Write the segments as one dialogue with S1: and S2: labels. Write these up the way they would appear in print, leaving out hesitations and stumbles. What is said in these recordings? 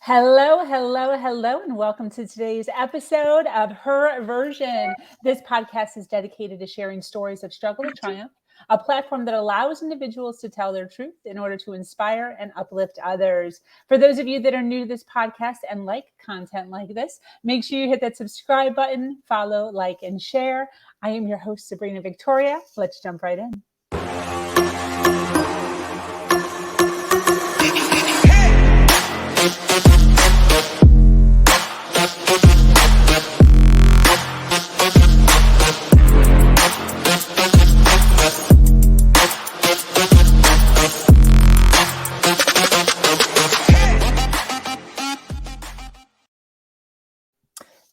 S1: Hello, hello, hello, and welcome to today's episode of Her Version. This podcast is dedicated to sharing stories of struggle to triumph, a platform that allows individuals to tell their truth in order to inspire and uplift others. For those of you that are new to this podcast and like content like this, make sure you hit that subscribe button, follow, like, and share. I am your host, Sabrina Victoria. Let's jump right in.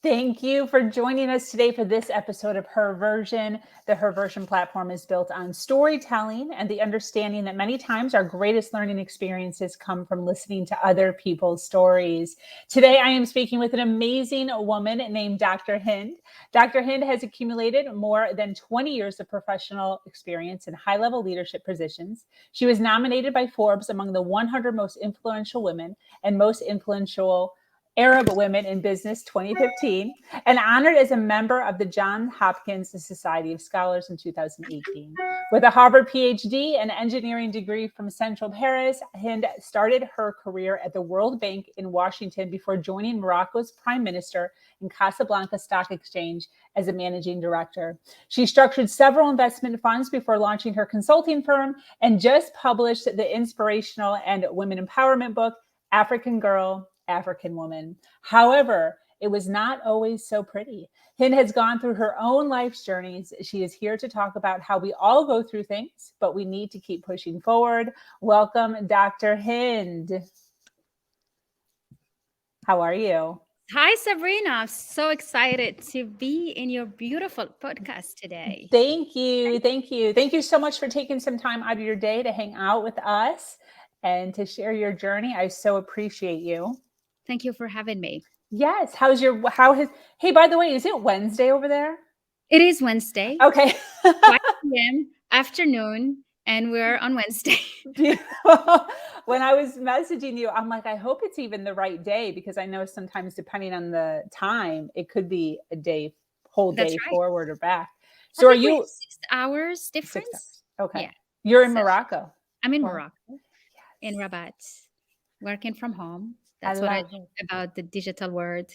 S1: Thank you for joining us today for this episode of Her Version. The Her Version platform is built on storytelling and the understanding that many times our greatest learning experiences come from listening to other people's stories. Today, I am speaking with an amazing woman named Dr. Hynd. Dr. Hynd has accumulated more than 20 years of professional experience in high-level leadership positions. She was nominated by Forbes among the 100 most influential women and most influential Arab Women in Business 2015, and honored as a member of the Johns Hopkins Society of Scholars in 2018. With a Harvard PhD and engineering degree from Central Paris, Hynd started her career at the World Bank in Washington before joining Morocco's prime minister in Casablanca Stock Exchange as a managing director. She structured several investment funds before launching her consulting firm and just published the inspirational and women empowerment book, African Girl, African Woman. However, it was not always so pretty. Hynd has gone through her own life's journeys. She is here to talk about how we all go through things, but we need to keep pushing forward. Welcome, Dr. Hynd. How are you?
S2: Hi, Sabrina. I'm so excited to be in your beautiful podcast today.
S1: Thank you. Thank you. Thank you so much for taking some time out of your day to hang out with us and to share your journey. I so appreciate you.
S2: Thank you for having me.
S1: Yes. Hey, by the way, is it Wednesday over there?
S2: It is Wednesday,
S1: Okay.
S2: 5 p.m. afternoon, and we're on Wednesday.
S1: Beautiful. When I was messaging you, I'm like, I hope it's even the right day, because I know sometimes depending on the time, it could be a whole
S2: That's
S1: day
S2: right.
S1: forward or back.
S2: I
S1: So are
S2: think we
S1: you
S2: have 6 hours
S1: 6
S2: difference?
S1: hours? Okay.
S2: Yeah.
S1: You're in
S2: So
S1: Morocco.
S2: I'm in
S1: Or
S2: Morocco, in Rabat, working from home.
S1: I
S2: That's what I
S1: love
S2: love
S1: it.
S2: about the digital world.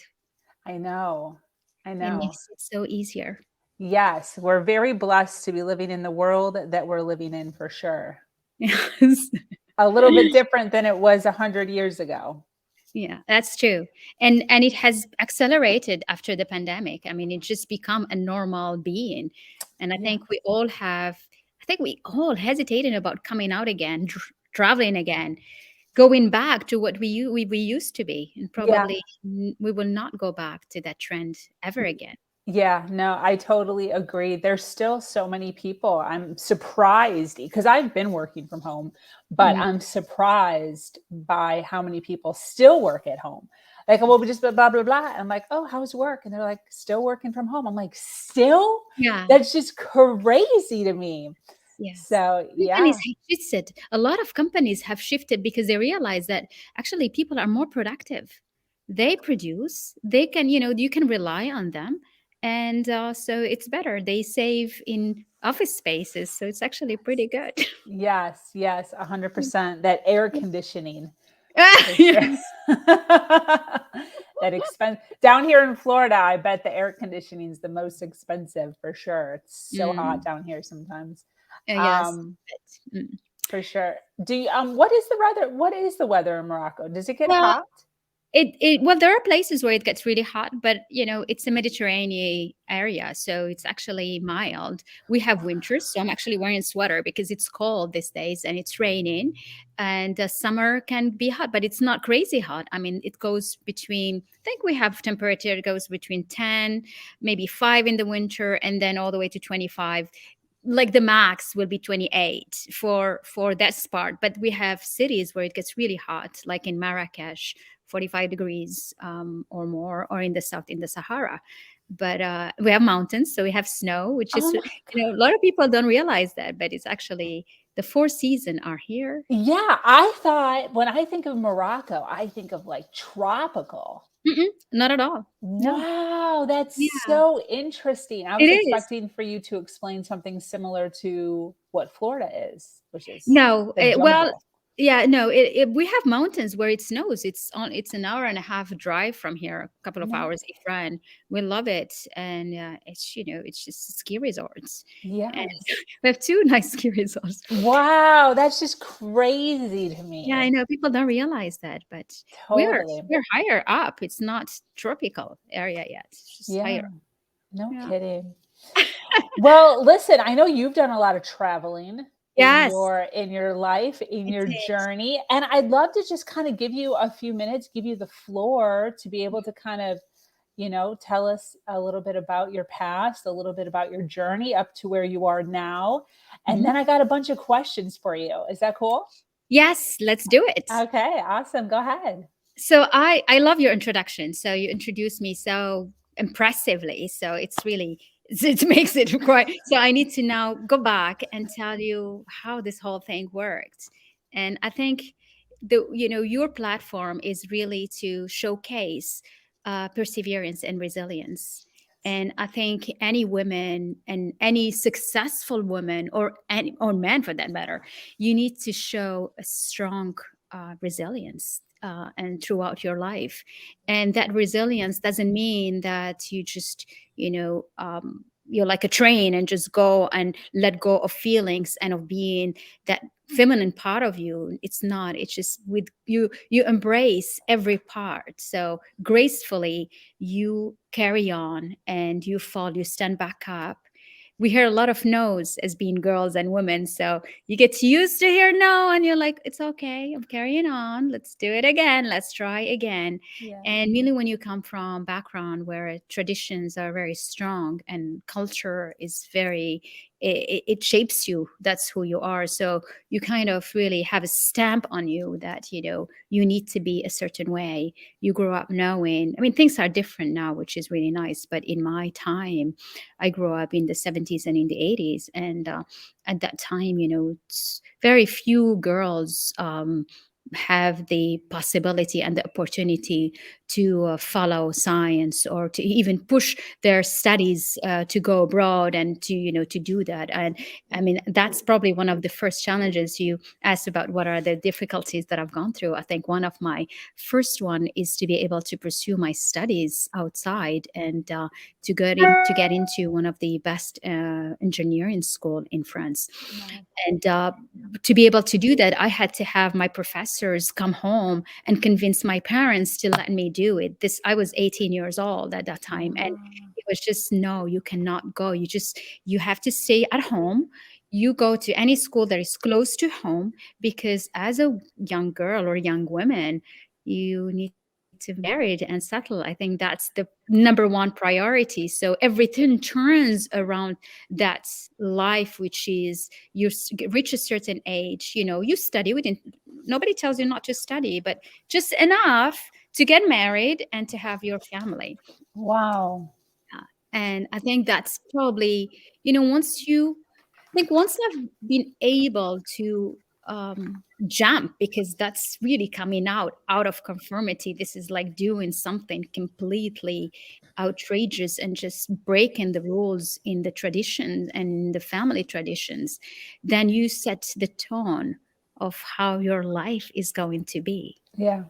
S1: I know. I
S2: It
S1: know.
S2: makes it so easier.
S1: Yes, we're very blessed to be living in the world that we're living in, for sure.
S2: Yes.
S1: A little bit different than it was 100 years ago.
S2: Yeah, that's true. And it has accelerated after the pandemic. I mean, it just become a normal being. And I
S1: Yeah.
S2: think we all hesitated about coming out again, traveling again, going back to what we used to be. And
S1: Yeah.
S2: probably we will not go back to that trend ever again.
S1: Yeah, no, I totally agree. There's still so many people. I'm surprised because I've been working from home, but
S2: Mm,
S1: I'm surprised by how many people still work at home. Like, well, we just blah, blah, blah. I'm like, oh, how's work? And they're like, still working from home. I'm like, still?
S2: yeah.
S1: That's just crazy to me.
S2: Yes.
S1: So,
S2: Companies
S1: yeah,
S2: have shifted. A lot of companies have shifted because they realize that actually people are more productive. They produce, they can, you can rely on them. And so it's better. They save in office spaces. So it's actually pretty good.
S1: yes, yes, 100%. That air conditioning. For sure.
S2: Yes.
S1: That expense down here in Florida, I bet the air conditioning is the most expensive for sure. It's so hot
S2: Mm,
S1: down here sometimes.
S2: yes.
S1: Um,
S2: Mm.
S1: for sure. Do you, what is the weather? What is the weather in Morocco? Does it get
S2: Well,
S1: hot?
S2: well, there are places where it gets really hot, but it's a Mediterranean area, so it's actually mild. We have winters, so I'm actually wearing a sweater because it's cold these days and it's raining. And summer can be hot, but it's not crazy hot. I mean, it goes between, I think we have temperature, it goes between 10, maybe 5 in the winter, and then all the way to 25. Like the max will be 28 for that part, but we have cities where it gets really hot, like in Marrakesh, 45 degrees or more, or in the south in the Sahara. But we have mountains, so we have snow, which
S1: Oh
S2: is,
S1: my God.
S2: a lot of people don't realize that, but it's actually The four seasons are here.
S1: Yeah, I thought when I think of Morocco, I think of like tropical.
S2: Mm-mm, not at all. No.
S1: Wow, that's
S2: Yeah,
S1: so interesting. I
S2: it
S1: was
S2: is.
S1: expecting for you to explain something similar to what Florida is, which is
S2: No,
S1: the
S2: well,
S1: jungle.
S2: yeah, no. We have mountains where it snows. It's an hour and a half drive from here, a couple of hours if
S1: Nice.
S2: run. We love it, and it's it's just ski resorts, and
S1: Yes.
S2: we have two nice ski resorts.
S1: Wow, that's just crazy to
S2: Yeah, I
S1: me.
S2: know people don't realize that, but
S1: Totally.
S2: we're higher up. It's not tropical area yet. It's just higher.
S1: Yeah, no
S2: Yeah.
S1: kidding. Well, listen, I know you've done a lot of traveling
S2: Yes,
S1: in your life, in
S2: it
S1: your
S2: is.
S1: journey, and I'd love to just kind of give you a few minutes, give you the floor to be able to kind of, tell us a little bit about your past, a little bit about your journey up to where you are now. And
S2: Mhm.
S1: then I got a bunch of questions for you. Is that cool?
S2: Yes, let's do it.
S1: Okay, awesome. Go ahead.
S2: So I love your introduction. So you introduced me so impressively. So it's really it makes it quite. So I need to now go back and tell you how this whole thing worked. And I think your platform is really to showcase perseverance and resilience. And I think any women and any successful woman or man for that matter, you need to show a strong resilience and throughout your life. And that resilience doesn't mean that you just, you're like a train and just go and let go of feelings and of being that feminine part of you. It's not. It's just with you embrace every part. So gracefully you carry on and you fall, you stand back up. We hear a lot of no's as being girls and women. So you get used to hear no and you're like, it's okay. I'm carrying on. Let's do it again. Let's try again.
S1: Yeah.
S2: And really when you come from background where traditions are very strong and culture is very it shapes you, that's who you are. So you kind of really have a stamp on you that you need to be a certain way. You grow up knowing, I mean, things are different now, which is really nice, but in my time I grew up in the 70s and in the 80s. And at that time, very few girls have the possibility and the opportunity to follow science or to even push their studies to go abroad and to to do that. And I mean, that's probably one of the first challenges. You asked about what are the difficulties that I've gone through. I think one of my first one is to be able to pursue my studies outside and to get into one of the best engineering school in France.
S1: Wow.
S2: And to be able to do that, I had to have my professors come home and convince my parents to let me do it. This I was 18 years old at that time, and
S1: Wow.
S2: it was just no, you cannot go. You have to stay at home. You go to any school that is close to home because as a young girl or young woman, you need to be married and settle. I think that's the number one priority. So everything turns around that life, which is reach a certain age, you study within, nobody tells you not to study, but just enough to get married and to have your family.
S1: Wow.
S2: Uh, and I think that's probably, once I've been able to jump, because that's really coming out of conformity. This is like doing something completely outrageous and just breaking the rules in the tradition and the family traditions. Then you set the tone of how your life is going to be.
S1: Yeah.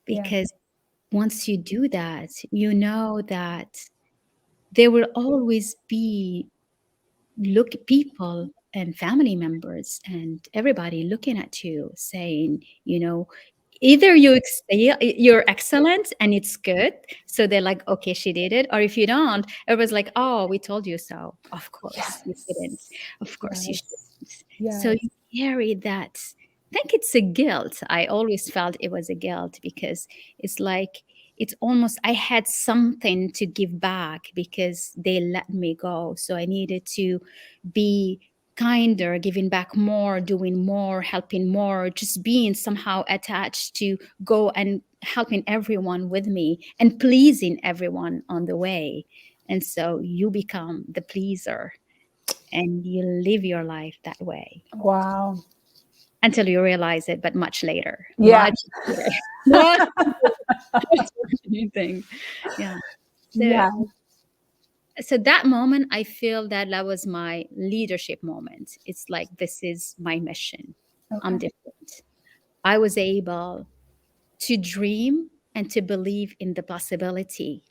S1: Yeah.
S2: Because once you do that, you know that there will always be people and family members and everybody looking at you saying, either you're excellent and it's good, so they're like, okay, she did it, or if you don't, it was like, oh, we told you so. Of course you didn't.
S1: Yes.
S2: Of course you
S1: Yes.
S2: shouldn't. So
S1: Yes.
S2: you carry that. I think it's a guilt. I always felt it was a guilt because it's like, it's almost I had something to give back because they let me go. So I needed to be kinder, giving back more, doing more, helping more, just being somehow attached to go and helping everyone with me and pleasing everyone on the way. And so you become the pleaser. and you live your life that way
S1: Wow.
S2: until you realize it, but much later,
S1: Yeah.
S2: much later. Much anything. Yeah. So
S1: Yeah.
S2: so that moment, I feel that that was my leadership moment. It's like, this is my mission. I'm
S1: Okay.
S2: different. I was able to dream and to believe in the possibility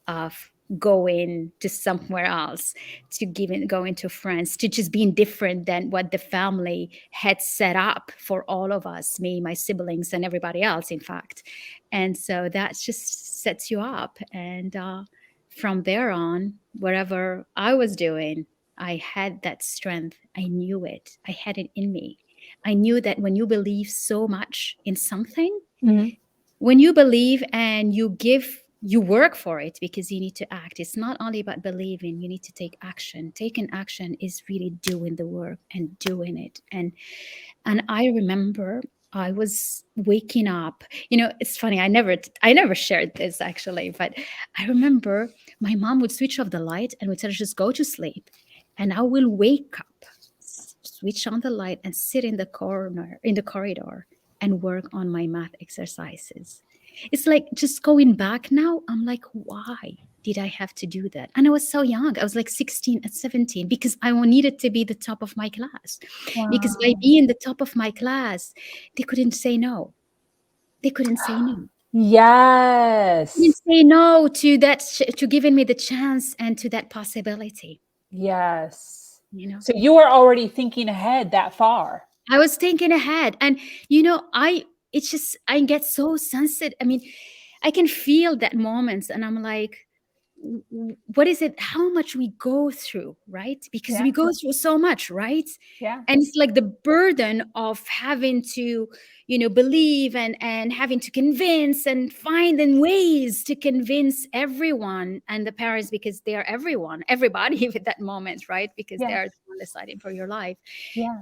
S2: of going to somewhere else, to going to France, to just being different than what the family had set up for all of us, me, my siblings, and everybody else, in fact. And so that just sets you up. And from there on, wherever I was doing, I had that strength. I knew it. I had it in me. I knew that when you believe so much in something,
S1: Mhm.
S2: when you believe and you work for it, because you need to act. It's not only about believing, you need to take action. Taking action is really doing the work and doing it. And I remember I was waking up. It's funny, I never shared this actually, but I remember my mom would switch off the light and would tell us, just go to sleep, and I will wake up, switch on the light, and sit in the corridor and work on my math exercises. It's like, just going back now, I'm like, why did I have to do that? And I was so young. I was like 16 and 17, because I needed to be the top of my class. Because by
S1: Wow.
S2: being the top of my class, they couldn't say no. They couldn't say no. They
S1: Yes.
S2: couldn't say no to that, to giving me the chance and to that possibility.
S1: Yes.
S2: You know,
S1: So you were already thinking ahead that far.
S2: I was thinking ahead, and it's just, I get so sensitive. I mean, I can feel that moments, and I'm like, what is it, how much we go through, right? Because
S1: Yeah.
S2: we go through so much, right?
S1: Yeah.
S2: And it's like the burden of having to, believe, and having to convince, and finding ways to convince everyone and the parents, because they are everybody at that moment, right? Because they
S1: Yeah.
S2: are the one deciding for your life.
S1: Yeah.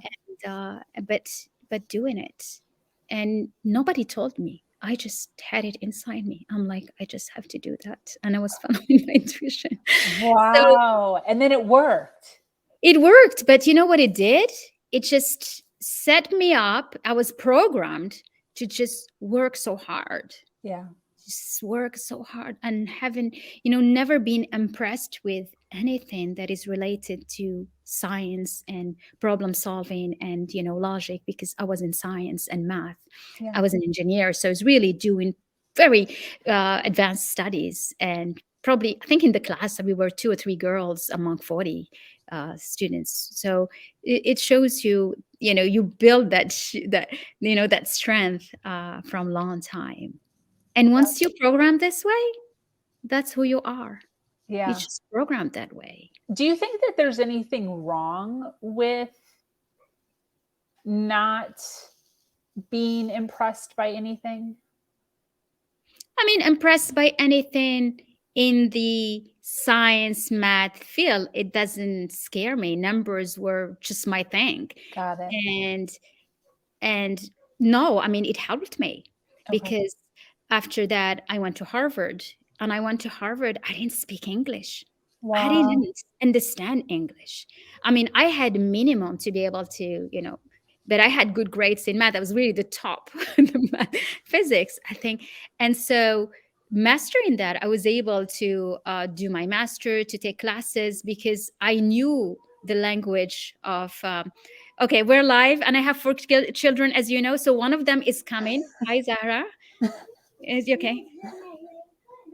S2: But doing it, and nobody told me. I just had it inside me. I'm like, I just have to do that, and I was following my intuition. So
S1: Wow. And then it worked.
S2: it worked, but you know what it did? It just set me up. I was programmed to just work so hard,
S1: Yeah.
S2: just work so hard, and having, never been impressed with anything that is related to science and problem solving and, logic, because I was in science and math.
S1: Yeah.
S2: I was an engineer, so I was really doing very advanced studies. And probably, I think in the class we were 2 or 3 girls among 40 students. So it shows you, you build that strength from long time. And
S1: Yeah.
S2: once you program this way, that's who you are. You
S1: Yeah.
S2: just programmed that way.
S1: Do you think that there's anything wrong with not being impressed by anything?
S2: I mean, impressed by anything in the science math field, it doesn't scare me. Numbers were just my thing.
S1: Got it.
S2: And and no, I mean, it helped me,
S1: Okay.
S2: because after that I went to Harvard. And I went to Harvard, I didn't speak English. I
S1: Wow.
S2: didn't understand English. I mean, I had minimum to be able to, but I had good grades in math. I was really the top in the math, physics, I think. And so, mastering that, I was able to do my master, to take classes, because I knew the language of. Okay, we're live, and I have 4 children, as you know. So one of them is coming. Hi, Zahra. Is you okay?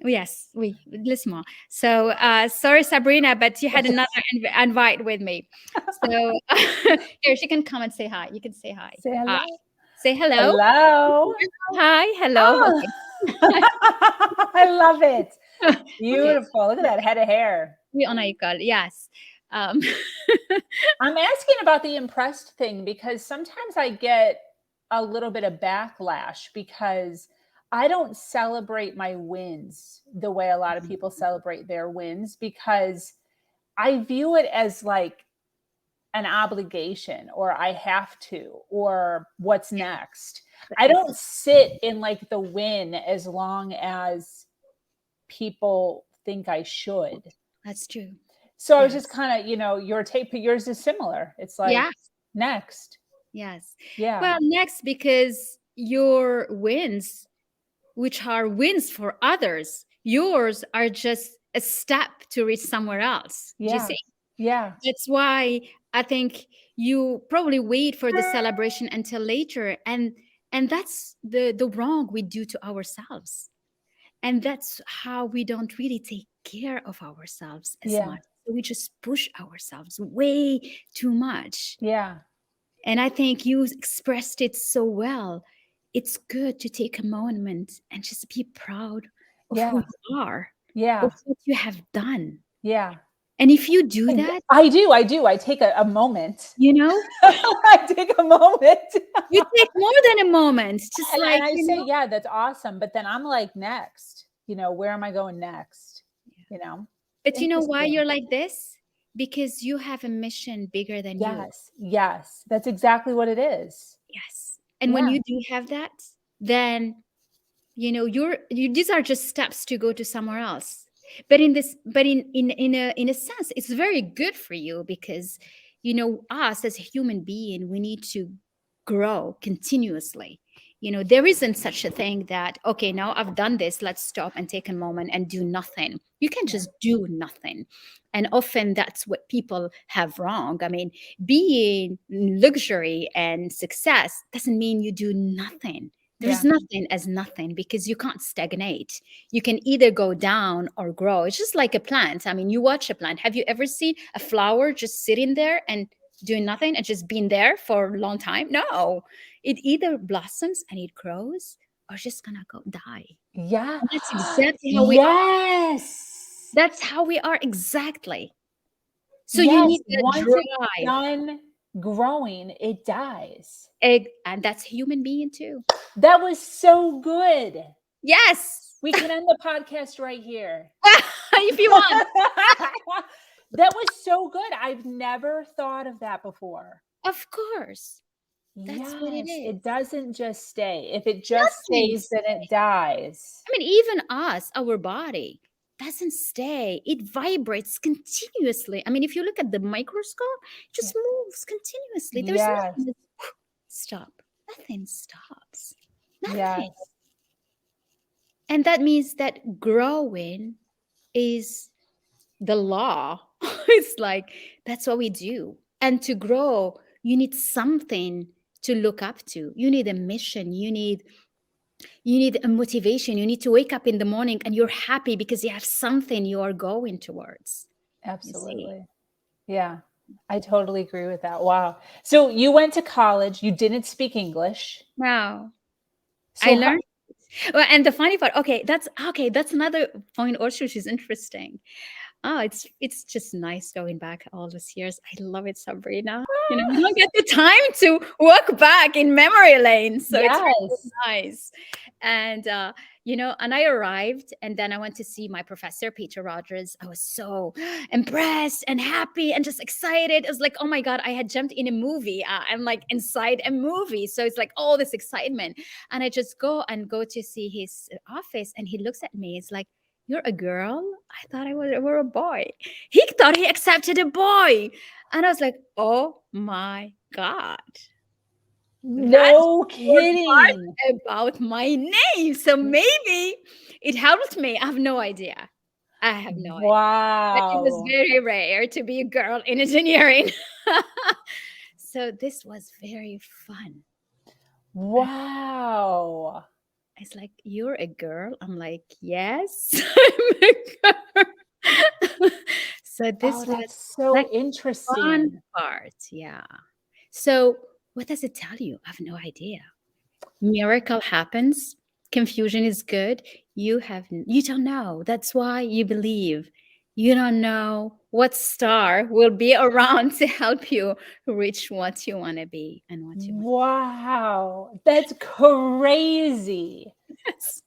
S2: Yes, we listen. So sorry, Sabrina, but you had another invite with me. So here, she can come and say hi. You can say hi.
S1: Say
S2: Hi.
S1: hello.
S2: Say hello.
S1: Hello.
S2: Hi. Hello.
S1: Oh, I love it.
S2: Okay.
S1: Beautiful. Look at that head of hair.
S2: We honor equal. Yes. Um,
S1: I'm asking about the impressed thing because sometimes I get a little bit of backlash because I don't celebrate my wins the way a lot of people celebrate their wins because I view it as like an obligation or I have to or what's next. I don't sit in like the win as long as people think I should.
S2: that's true.
S1: So I was just
S2: Yes.
S1: kind of, your tape, but yours is similar. It's like
S2: Yes.
S1: next.
S2: Yes.
S1: Yeah.
S2: Well, next, because your wins, which are wins for others, yours are just a step to reach somewhere else. Do you
S1: Yeah.
S2: see?
S1: Yeah.
S2: That's why I think you probably wait for the celebration until later, and that's the wrong we do to ourselves. And that's how we don't really take care of ourselves as
S1: Yeah.
S2: much. So we just push ourselves way too much.
S1: Yeah.
S2: And I think you expressed it so well. It's good to take a moment and just be proud of who
S1: Yeah.
S2: you are,
S1: Yeah.
S2: of what you have done.
S1: Yeah.
S2: And if you do that,
S1: I do. I do. I take a moment.
S2: you know,
S1: I take a moment.
S2: you take more than a moment, just
S1: And
S2: like,
S1: I say, yeah, that's awesome. But then I'm like, next, where am I going next? You know,
S2: but you know why
S1: interesting.
S2: you're like this? Because you have a mission bigger than you.
S1: Yes. Yes. That's exactly what it is.
S2: Yes. And when
S1: Yeah.
S2: you do have that, then these are just steps to go to somewhere else. But in a sense, it's very good for you because us as a human being, we need to grow continuously. There isn't such a thing that, okay, now I've done this, let's stop and take a moment and do nothing. You can't
S1: Yeah.
S2: just do nothing. And often that's what people have wrong. I mean, being luxury and success doesn't mean you do nothing. There's
S1: Yeah.
S2: nothing as nothing because you can't stagnate. You can either go down or grow. It's just like a plant. I mean, you watch a plant. Have you ever seen a flower just sitting there and doing nothing and just being there for a long time? No. It either blossoms and it grows or just gonna go die.
S1: Yeah.
S2: And that's exactly how we are.
S1: Yes.
S2: That's how we are exactly. So you
S1: Yes.
S2: need that
S1: Once it's
S2: drive.
S1: done growing, it dies.
S2: And that's human being too.
S1: That was so good.
S2: Yes.
S1: We can end the podcast right here.
S2: If you want.
S1: That was so good. I've never thought of that before.
S2: Of course. That's what it
S1: Yes,
S2: is.
S1: it doesn't just stay. If it just
S2: Nothing
S1: stays, then it
S2: stays.
S1: dies.
S2: I mean, even us, our body doesn't stay. It vibrates continuously. I mean, if you look at the microscope, it
S1: Yeah.
S2: just moves continuously. There's
S1: Yes.
S2: nothing that stop. Nothing stops. Nothing.
S1: Yes.
S2: And that means that growing is the law. It's like that's what we do. And to grow, you need something to look up to. You need a mission. You need a motivation. You need to wake up in the morning and you're happy because you have something you are going towards. You see?
S1: Absolutely. Yeah. I totally agree with that. Wow. So you went to college, you didn't speak English.
S2: Wow. I
S1: So
S2: learned. Well, and the funny part, that's another point also, which is interesting. Oh, it's just nice going back all these years. I love it, Sabrina. We don't get the time to walk back in memory lane, so it's really
S1: yes.
S2: nice. And and I arrived, and then I went to see my professor, Peter Rogers. I was so impressed and happy and just excited. It was like, oh my god, I had jumped in a movie. I'm like inside a movie, so it's like all this excitement. And I just go to see his office, and he looks at me. It's like, you're a girl? I thought were a boy. He thought he accepted a boy. And I was like, oh my God. That's
S1: No
S2: what
S1: kidding.
S2: part about my name. So maybe it helped me. I have no idea. I have no idea. But it was
S1: Wow.
S2: very rare to be a girl in engineering. So this was very fun.
S1: Wow.
S2: It's like, you're a girl? I'm like, yes, I'm a girl. So
S1: Oh,
S2: this was
S1: that's so
S2: like fun
S1: interesting.
S2: part. Yeah. So what does it tell you? I have no idea. Miracle happens. Confusion is good. You don't know. That's why you believe. You don't know what star will be around to help you reach what you want to be and what you want.
S1: Wow. That's crazy.
S2: Yes.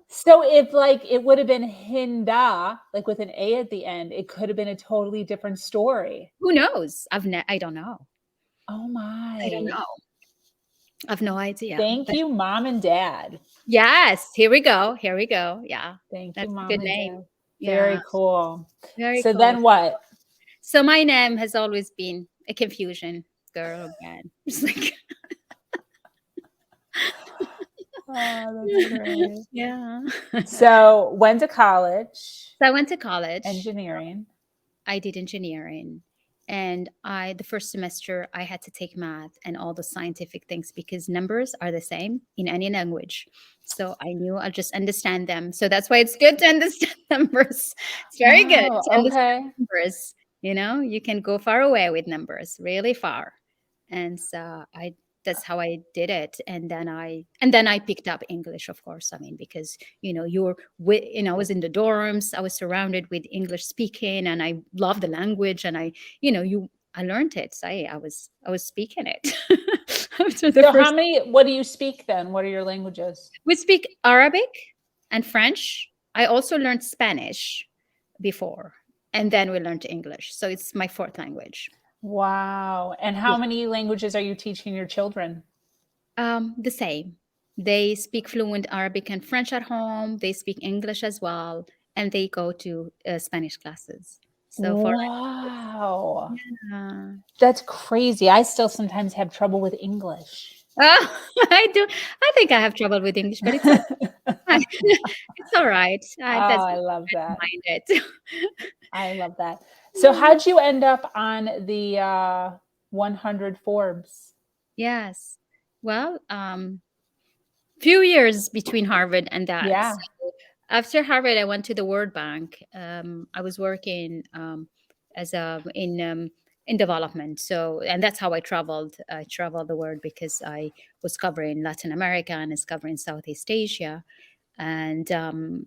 S1: So if like it would have been Hinda, like with an A at the end, it could have been a totally different story.
S2: Who knows? I don't know.
S1: Oh
S2: I don't
S1: my.
S2: know. I've no idea.
S1: Thank
S2: But
S1: you, mom and dad.
S2: yes, here we go. Here we go. Yeah.
S1: Thank you,
S2: That's a
S1: mom
S2: good
S1: and
S2: name.
S1: dad.
S2: Yeah.
S1: Very cool.
S2: Very
S1: So
S2: cool.
S1: then what?
S2: So my name has always been a confusion, girl or man. It's like,
S1: Oh, that's great.
S2: yeah.
S1: So went to college,
S2: So I went to college.
S1: engineering.
S2: I did engineering. And the first semester, I had to take math and all the scientific things because numbers are the same in any language. So I knew I'll just understand them. So that's why it's good to understand numbers. It's very good
S1: Oh,
S2: to understand
S1: okay.
S2: numbers. You can go far away with numbers, really far. And so that's how I did it. And then I picked up English, of course. I mean, because I was in the dorms, I was surrounded with English speaking, and I love the language, and I learned it. So I was speaking it after the
S1: So how
S2: first.
S1: many, what do you speak then? What are your languages?
S2: We speak Arabic and French. I also learned Spanish before, and then we learned English. So it's my fourth language.
S1: Wow. And how
S2: Yeah.
S1: many languages are you teaching your children?
S2: The same. They speak fluent Arabic and French at home. They speak English as well, and they go to Spanish classes. So for
S1: Wow.
S2: uh,
S1: That's crazy. I still sometimes have trouble with English.
S2: I do. I think I have trouble with English, but it's okay. It's all right.
S1: Oh,
S2: That's
S1: I love
S2: I don't
S1: that.
S2: mind it.
S1: I love that. So how'd you end up on the 100 Forbes?
S2: Yes. Well, few years between Harvard and that.
S1: Yeah.
S2: So after Harvard, I went to the World Bank. I was working as in development. So, and that's how I traveled. I traveled the world because I was covering Latin America and is covering Southeast Asia. And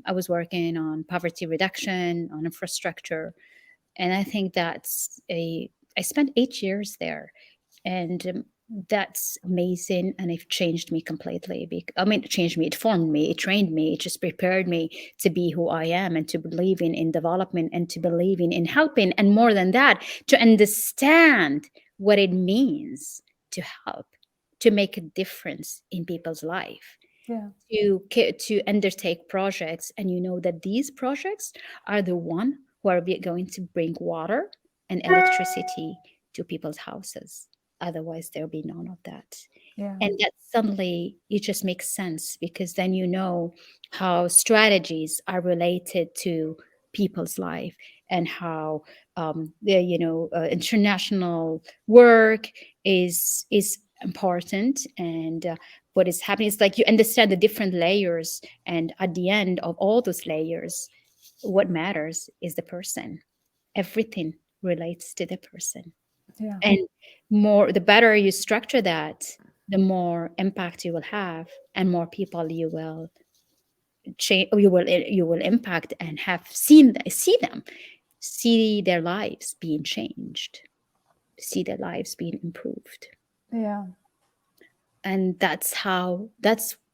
S2: I was working on poverty reduction, on infrastructure, and I think I spent 8 years there, and that's amazing, and it changed me completely. I mean, it changed me, it formed me, it trained me, it just prepared me to be who I am, and to believe in development, and to believe in helping, and more than that, to understand what it means to help, to make a difference in people's life,
S1: Yeah.
S2: to undertake projects, and that these projects are the one who are going to bring water and electricity to people's houses. Otherwise, there'll be none of that.
S1: Yeah.
S2: And that suddenly it just makes sense, because then how strategies are related to people's life, and how international work is important, and what is happening is like you understand the different layers, and at the end of all those layers, what matters is the person. Everything relates to the person.
S1: Yeah.
S2: And the better you structure that, the more impact you will have, and more people you will change, you will impact, and have see their lives being changed, see their lives being improved.
S1: Yeah.
S2: And that's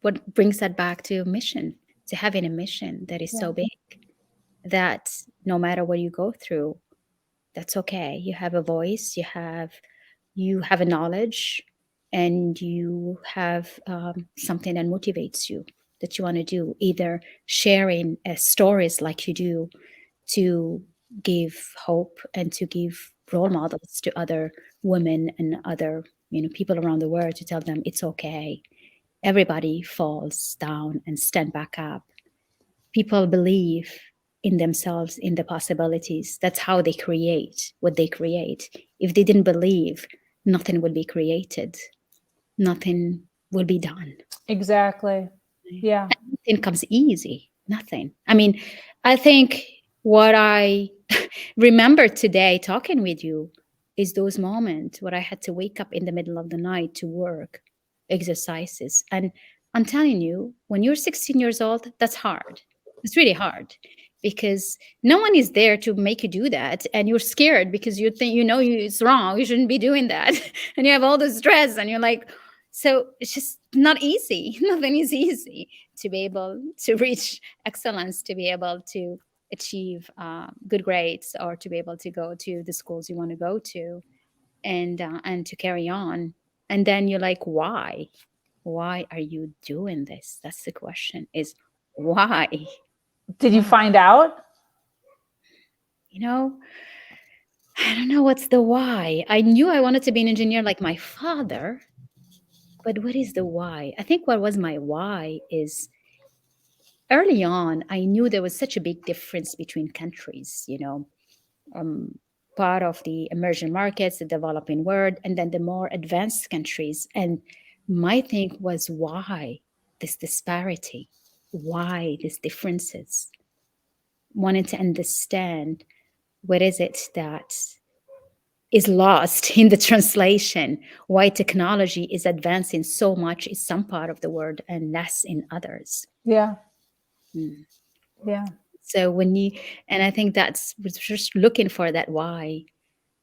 S2: what brings that back to mission, to having a mission that is so
S1: Yeah.
S2: big that no matter what you go through, that's okay. You have a voice, you have a knowledge, and you have something that motivates you, that you want to do, either sharing stories like you do, to give hope and to give role models to other women and other people around the world, to tell them it's okay. Everybody falls down and stand back up. People believe in themselves, in the possibilities. That's how they create what they create. If they didn't believe, nothing would be created, nothing will be done.
S1: Exactly. Yeah.
S2: Nothing comes easy. Nothing. I mean, I think what I remember today talking with you is those moments where I had to wake up in the middle of the night to work exercises. And I'm telling you, when you're 16 years old, that's hard. It's really hard, because no one is there to make you do that. And you're scared because you think, it's wrong. You shouldn't be doing that. And you have all the stress, and you're like, so it's just not easy. Nothing is easy to be able to reach excellence, to be able to achieve good grades, or to be able to go to the schools you want to go to, and to carry on. And then you're like, why are you doing this? That's the question, is
S1: Did you
S2: why?
S1: find out?
S2: you know I don't know what's the why. I knew I wanted to be an engineer like my father, but what is the why? I think what was my why is early on, I knew there was such a big difference between countries, um, part of the emerging markets, the developing world, and then the more advanced countries. And my thing was why this disparity? Why these differences? Wanted to understand what is it that is lost in the translation, why technology is advancing so much in some part of the world and less in others.
S1: Yeah.
S2: Mm.
S1: Yeah.
S2: So when you, and I think that's was just looking for that why,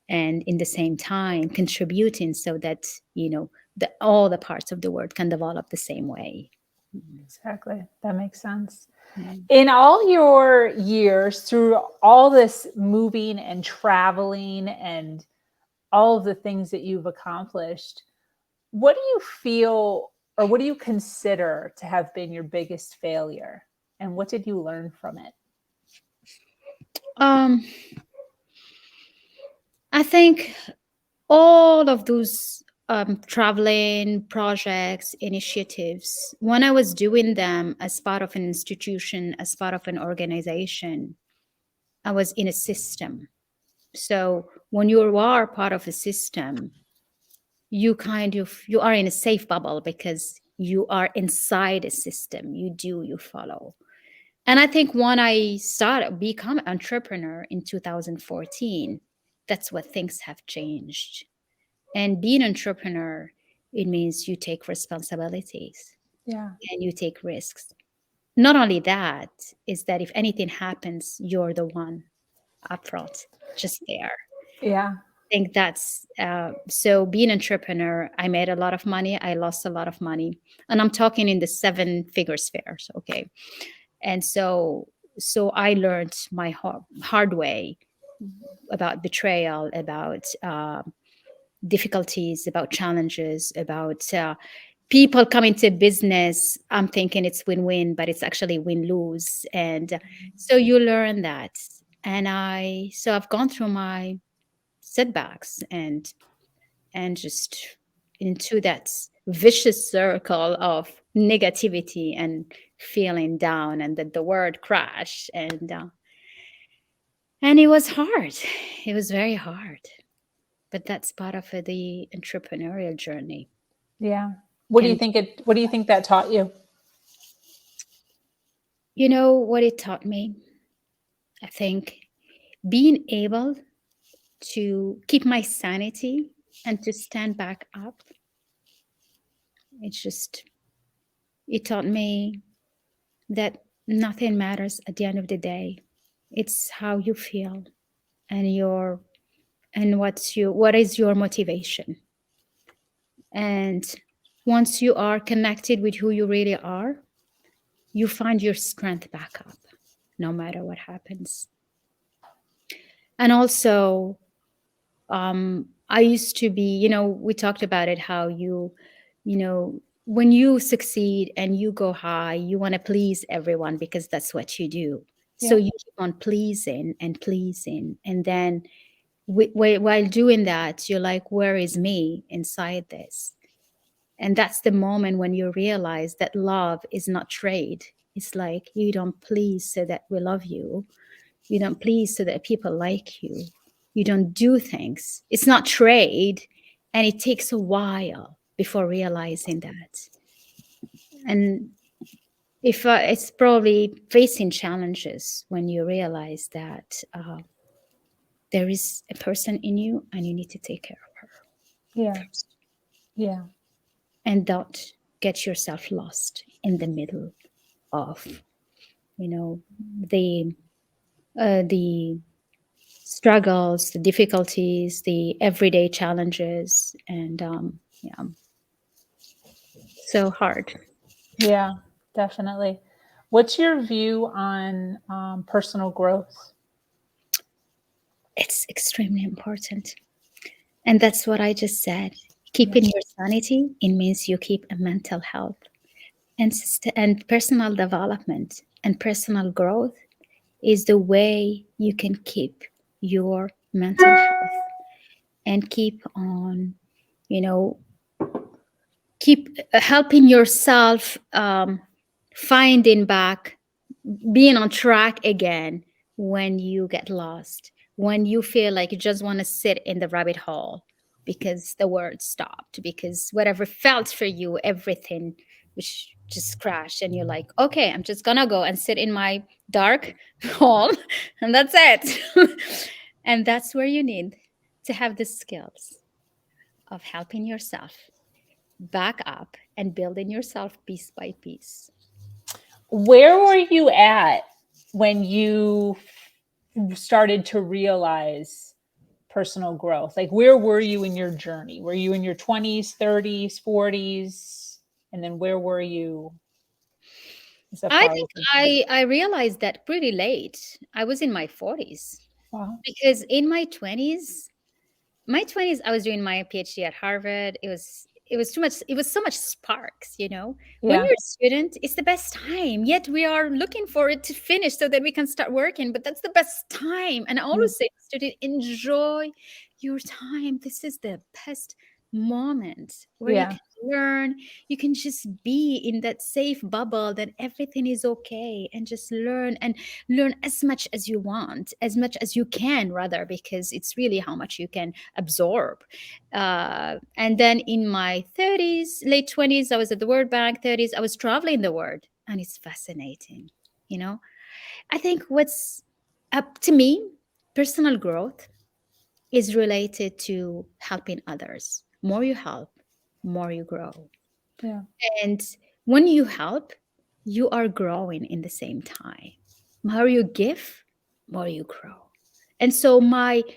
S2: and in the same time contributing so that all the parts of the world can develop the same way.
S1: Exactly. That makes sense.
S2: Mm.
S1: In all your years through all this moving and traveling and all of the things that you've accomplished, what do you feel or what do you consider to have been your biggest failure? And what did you learn from it?
S2: Um, I think all of those traveling projects, initiatives, when I was doing them as part of an institution, as part of an organization, I was in a system. So when you are part of a system, you are in a safe bubble because you are inside a system. You follow. And I think when I started become entrepreneur in 2014, that's what things have changed. And being entrepreneur, it means you take responsibilities
S1: Yeah.
S2: and you take risks. Not only that, is that if anything happens, you're the one up front, just there.
S1: Yeah.
S2: I think that's so being entrepreneur, I made a lot of money, I lost a lot of money. And I'm talking in the seven figure spheres, okay? And so I learned my hard way about betrayal, about difficulties, about challenges, about people coming to business. I'm thinking it's win-win, but it's actually win-lose. And so you learn that. And I've gone through my setbacks and just into that vicious circle of negativity and feeling down, and that the word crash, and it was hard. It was very hard, but that's part of the entrepreneurial journey.
S1: Yeah. What do you think that taught you?
S2: You know what it taught me? I think being able to keep my sanity and to stand back up. It's just, it taught me that nothing matters at the end of the day. It's how you feel and what is your motivation. And once you are connected with who you really are, you find your strength back up no matter what happens. And also, I used to be, we talked about it, how when you succeed and you go high, you want to please everyone because that's what you do. So
S1: Yeah.
S2: you keep on pleasing and pleasing. And then while doing that, you're like, where is me inside this? And that's the moment when you realize that love is not trade. It's like you don't please so that we love you. You don't please so that people like you. You don't do things. It's not trade. And it takes a while before realizing that. And if it's probably facing challenges when you realize that there is a person in you and you need to take care of her
S1: Yeah.
S2: first.
S1: Yeah.
S2: And don't get yourself lost in the middle of, the the struggles, the difficulties, the everyday challenges, and yeah, so hard.
S1: Yeah. Definitely. What's your view on personal growth?
S2: It's extremely important, and that's what I just said.
S1: Yeah.
S2: Keeping your sanity, it means you keep a mental health and personal development and personal growth is the way you can keep your mental health, and keep on, you know, keep helping yourself, finding back, being on track again when you get lost, when you feel like you just want to sit in the rabbit hole because the world stopped, because whatever felt for you, everything which just crashed, and you're like, okay, I'm just gonna go and sit in my dark hole, and that's it. And that's where you need to have the skills of helping yourself back up and building yourself piece by piece.
S1: Where were you at when you started to realize personal growth? Like, where were you in your journey? Were you in your 20s, 30s, 40s? And then where were you as
S2: I
S1: far as
S2: think
S1: the
S2: I realized that pretty late. I was in my 40s,
S1: wow.
S2: because in my 20s I was doing my PhD at Harvard. It was too much, it was so much sparks, when
S1: Yeah.
S2: you're a student it's the best time, yet we are looking for it to finish so that we can start working, but that's the best time. And I
S1: Yeah.
S2: always say to students, enjoy your time. This is the best moment where you
S1: Yeah.
S2: can learn, you can just be in that safe bubble that everything is okay, and just learn as much as you want, as much as you can, rather, because it's really how much you can absorb. And then in my 30s, late 20s, I was at the World Bank. 30s, I was traveling the world, and it's fascinating. You know, I think what's up to me, personal growth is related to helping others. More you help, more you grow.
S1: Yeah.
S2: And when you help, you are growing in the same time. More you give, more you grow. And so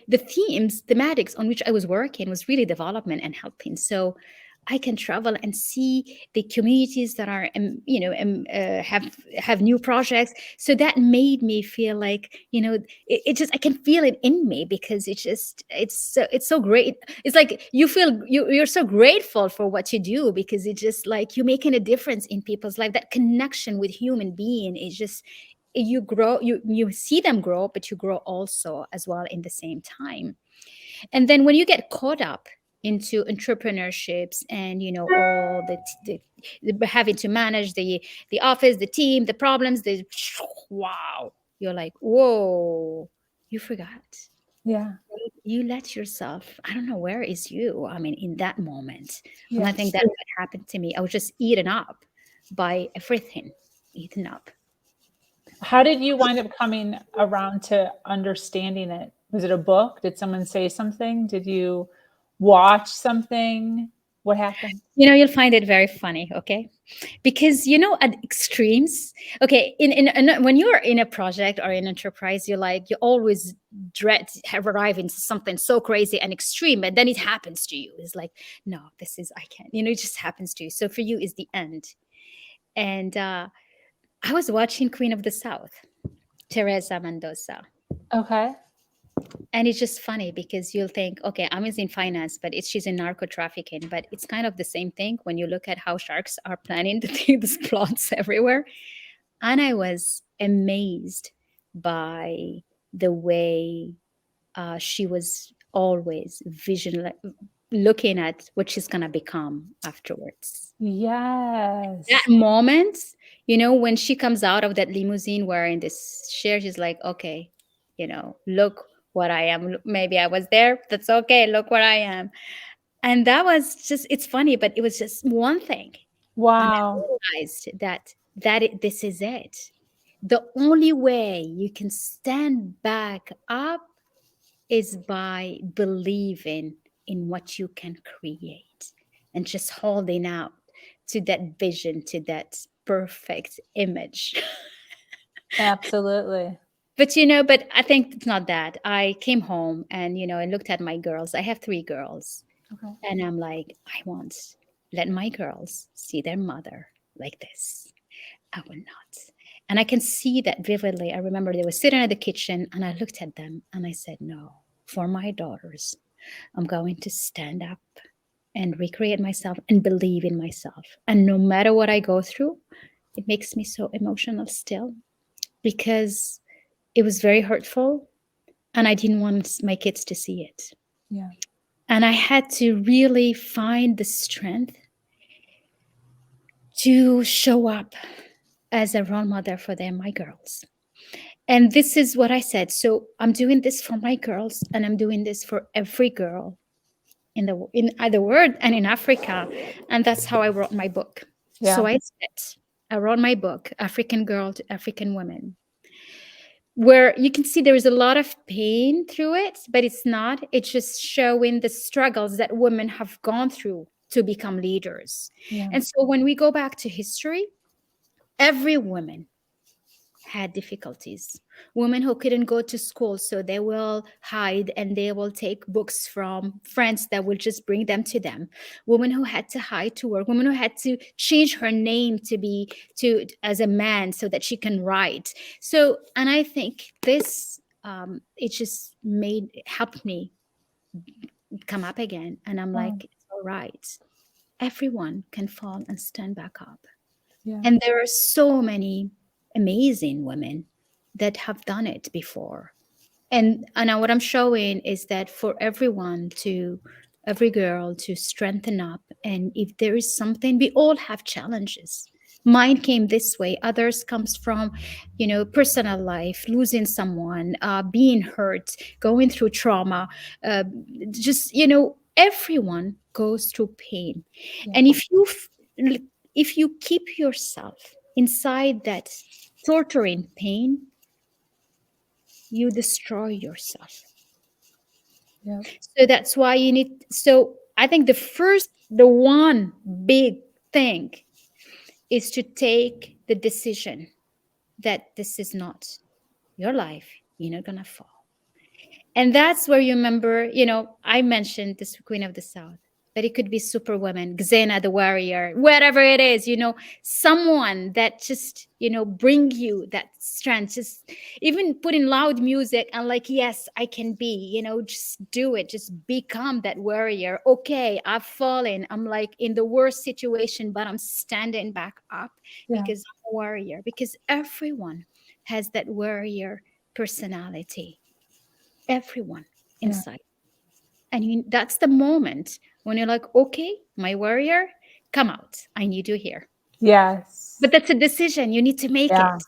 S2: the themes, thematics on which I was working was really development and helping. So I can travel and see the communities that are, have new projects. So that made me feel like, it just, I can feel it in me, because it's so great. It's like you're so grateful for what you do, because it's just like you're making a difference in people's life. That connection with human being is just, you grow, you see them grow, but you grow also as well in the same time. And then when you get caught up into entrepreneurships, and all the having to manage the office, the team, the problems, wow, you're like, whoa, you forgot.
S1: Yeah.
S2: You let yourself, I don't know, where is you, I mean, in that moment. And I
S1: Yeah.
S2: think that's what happened to me. I was just eaten up by everything, eaten up.
S1: How did you wind up coming around to understanding it? Was it a book? Did someone say something? Did you watch something? What happened?
S2: You'll find it very funny, okay? Because at extremes, okay, when you're in a project or an enterprise, you always dread have arriving to something so crazy and extreme, and then it happens to you. It's like, no, this is, I can't, it just happens to you. So for you is the end. And I was watching Queen of the South, Teresa Mendoza.
S1: Okay.
S2: And it's just funny because you'll think, okay, I'm in finance, but she's in narco trafficking. But it's kind of the same thing when you look at how sharks are planning to do these plots everywhere. And I was amazed by the way she was always looking at what she's going to become afterwards. That
S1: Yes.
S2: moment, when she comes out of that limousine wearing this shirt, she's like, okay, look what I am. Maybe I was there. That's okay. Look what I am. And that was just, it's funny, but it was just one thing. And I
S1: Wow.
S2: realized this is it. The only way you can stand back up is by believing in what you can create, and just holding out to that vision, to that perfect image.
S1: Absolutely.
S2: But I think it's not that. I came home and, I looked at my girls. I have 3 girls.
S1: Okay.
S2: And I'm like, I want let my girls see their mother like this. I will not. And I can see that vividly. I remember they were sitting at the kitchen, and I looked at them and I said, no, for my daughters, I'm going to stand up and recreate myself and believe in myself. And no matter what I go through, it makes me so emotional still, because it was very hurtful. and I didn't want my kids to see it.
S1: Yeah.
S2: And I had to really find the strength to show up as a role model for them, my girls. And this is what I said. So I'm doing this for my girls, and I'm doing this for every girl in the world and in Africa. And that's how I wrote my book. So
S1: Yeah.
S2: I wrote my book, African Girl to African Women, where you can see there is a lot of pain through it, but it's just showing the struggles that women have gone through to become leaders.
S1: Yeah.
S2: And so when we go back to history, every woman had difficulties. Women who couldn't go to school, so they will hide and they will take books from friends that will just bring them to them. Women who had to hide to work. Women who had to change her name to be to as a man so that she can write. So, and I think this it just helped me come up again. And I'm
S1: Oh,
S2: like, it's all right. Everyone can fall and stand back up.
S1: yeah.
S2: And there are so many amazing women that have done it before. And now what I'm showing is that for every girl to strengthen up. And if there is something, we all have challenges. Mine came this way. Others comes from, personal life, losing someone, being hurt, going through trauma. Just, everyone goes through pain.
S1: Yeah.
S2: And if you keep yourself inside that torturing pain, you destroy yourself.
S1: Yeah.
S2: So that's why so I think the one big thing is to take the decision that this is not your life. You're not going to fall. And that's where you remember, I mentioned this Queen of the South, but it could be Superwoman, Xena the Warrior, whatever it is, someone that just, bring you that strength, just even put in loud music and like, yes, I can be, just do it, just become that warrior. Okay, I've fallen. I'm like in the worst situation, but I'm standing back up
S1: Yeah.
S2: because I'm a warrior, because everyone has that warrior personality, everyone
S1: Yeah.
S2: inside. And that's the moment when you're like, okay, my warrior, come out. I need you here.
S1: Yes.
S2: But that's a decision. You need to make
S1: Yeah.
S2: it.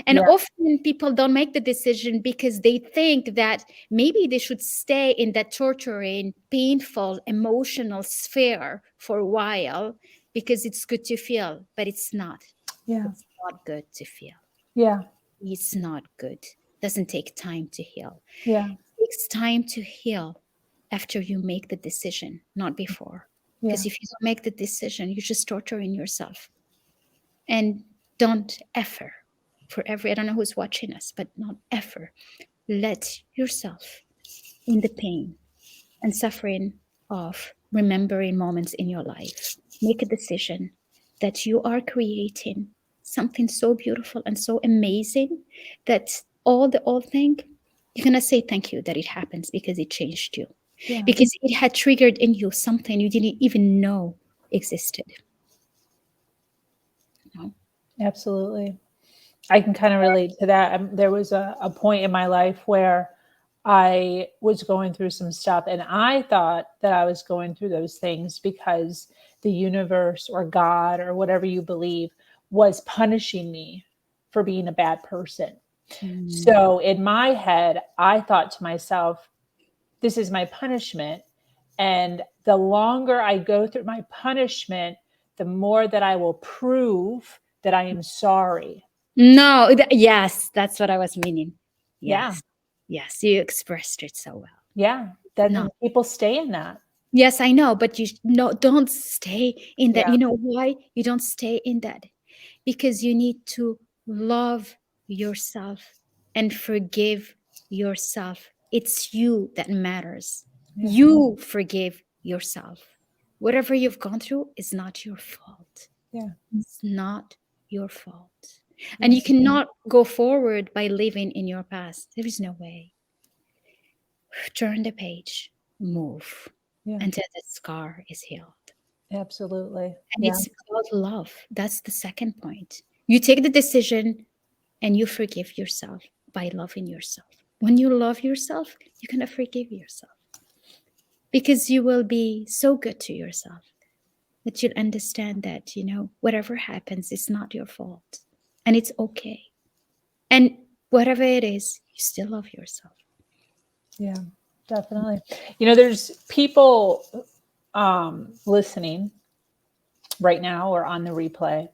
S2: And
S1: Yeah.
S2: often people don't make the decision because they think that maybe they should stay in that torturing, painful, emotional sphere for a while because it's good to feel, but it's not.
S1: Yeah.
S2: It's not good to feel.
S1: Yeah.
S2: It's not good. Doesn't take time to heal.
S1: Yeah.
S2: Takes time to heal after you make the decision, not before.
S1: Yeah.
S2: Because if you don't make the decision, you're just torturing yourself. And don't ever, I don't know who's watching us, but not ever let yourself in the pain and suffering of remembering moments in your life. Make a decision that you are creating something so beautiful and so amazing that all thing, you're gonna say thank you that it happens because it changed you.
S1: Yeah.
S2: Because it had triggered in you something you didn't even know existed. No?
S1: Absolutely. I can kind of relate to that. There was a point in my life where I was going through some stuff, and I thought that I was going through those things because the universe or God or whatever you believe was punishing me for being a bad person.
S2: Mm.
S1: So in my head, I thought to myself, this is my punishment. And the longer I go through my punishment, the more that I will prove that I am sorry.
S2: No, yes, that's what I was meaning.
S1: Yeah.
S2: Yes. Yes, you expressed it so well.
S1: Yeah. That,
S2: No.
S1: and people stay in that.
S2: Yes, I know, but don't stay in that.
S1: Yeah.
S2: You know why you don't stay in that? Because you need to love yourself and forgive yourself. It's you that matters.
S1: Yeah.
S2: You forgive yourself. Whatever you've gone through is not your fault.
S1: Yeah.
S2: It's not your fault. And
S1: Yeah.
S2: you cannot go forward by living in your past. There is no way. Turn the page, move
S1: Yeah.
S2: until the scar is healed.
S1: Absolutely.
S2: And
S1: Yeah.
S2: it's about love. That's the second point. You take the decision and you forgive yourself by loving yourself. When you love yourself, you're going to forgive yourself, because you will be so good to yourself that you'll understand that, whatever happens, it's not your fault and it's okay. And whatever it is, you still love yourself.
S1: Yeah, definitely. There's people listening right now or on the replay,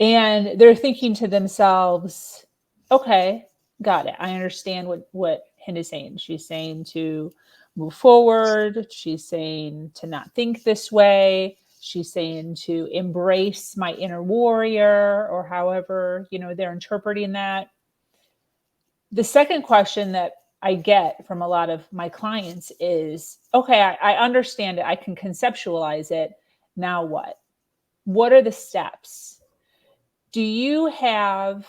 S1: and they're thinking to themselves, okay, got it. I understand what Hynd is saying. She's saying to move forward. She's saying to not think this way. She's saying to embrace my inner warrior, or however, they're interpreting that. The second question that I get from a lot of my clients is, okay, I understand it. I can conceptualize it. Now what? What are the steps? Do you have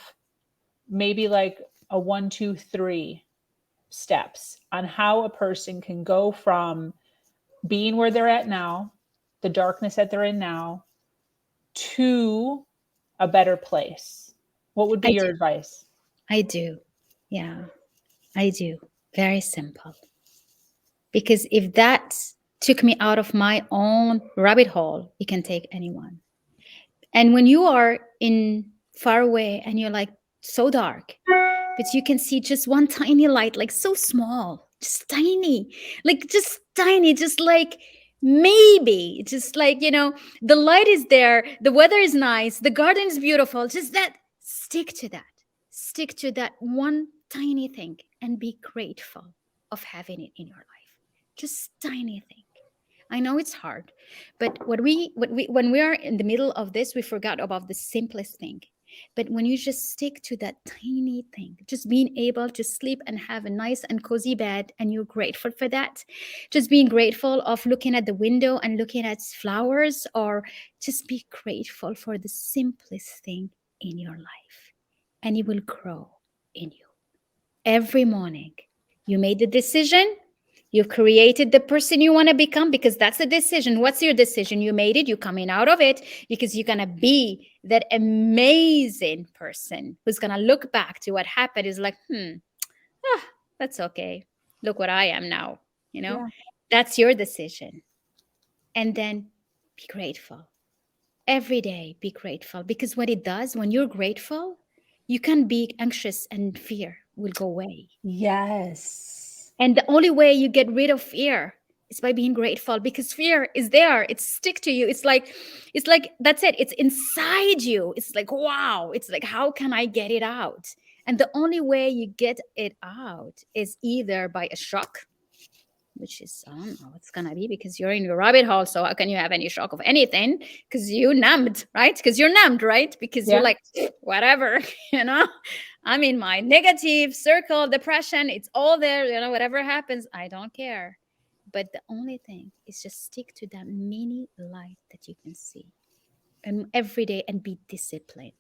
S1: maybe like a 1, 2, 3 steps on how a person can go from being where they're at now, the darkness that they're in now, to a better place? What would be
S2: I
S1: your
S2: do.
S1: advice?
S2: I do. Yeah, I do. Very simple. Because if that took me out of my own rabbit hole, it can take anyone. And when you are in far away and you're like so dark, but you can see just one tiny light, like so small, just tiny, just like maybe, just like, the light is there, the weather is nice, the garden is beautiful, just that, stick to that one tiny thing and be grateful of having it in your life. Just tiny thing. I know it's hard, but when we are in the middle of this, we forgot about the simplest thing. But when you just stick to that tiny thing, just being able to sleep and have a nice and cozy bed, and you're grateful for that, just being grateful of looking at the window and looking at flowers, or just be grateful for the simplest thing in your life, and it will grow in you. Every morning, you made the decision. You've created the person you want to become, because that's the decision. What's your decision? You made it. You're coming out of it, because you're going to be that amazing person who's going to look back to what happened is like, that's okay. Look what I am now.
S1: Yeah.
S2: That's your decision. And then be grateful. Every day, be grateful, because what it does, when you're grateful, you can be anxious and fear will go away.
S1: Yes.
S2: And the only way you get rid of fear is by being grateful, because fear is there. It's stick to you. It's like that's it. It's inside you. It's like, wow. It's like, how can I get it out? And the only way you get it out is either by a shock, which is, I don't know what's gonna be, because you're in your rabbit hole. So how can you have any shock of anything? Because you numbed, right? Because you're numbed, right? Because you're
S1: Yeah.
S2: like, whatever, I'm in my negative circle, depression, it's all there, whatever happens, I don't care. But the only thing is just stick to that mini light that you can see, and every day, and be disciplined.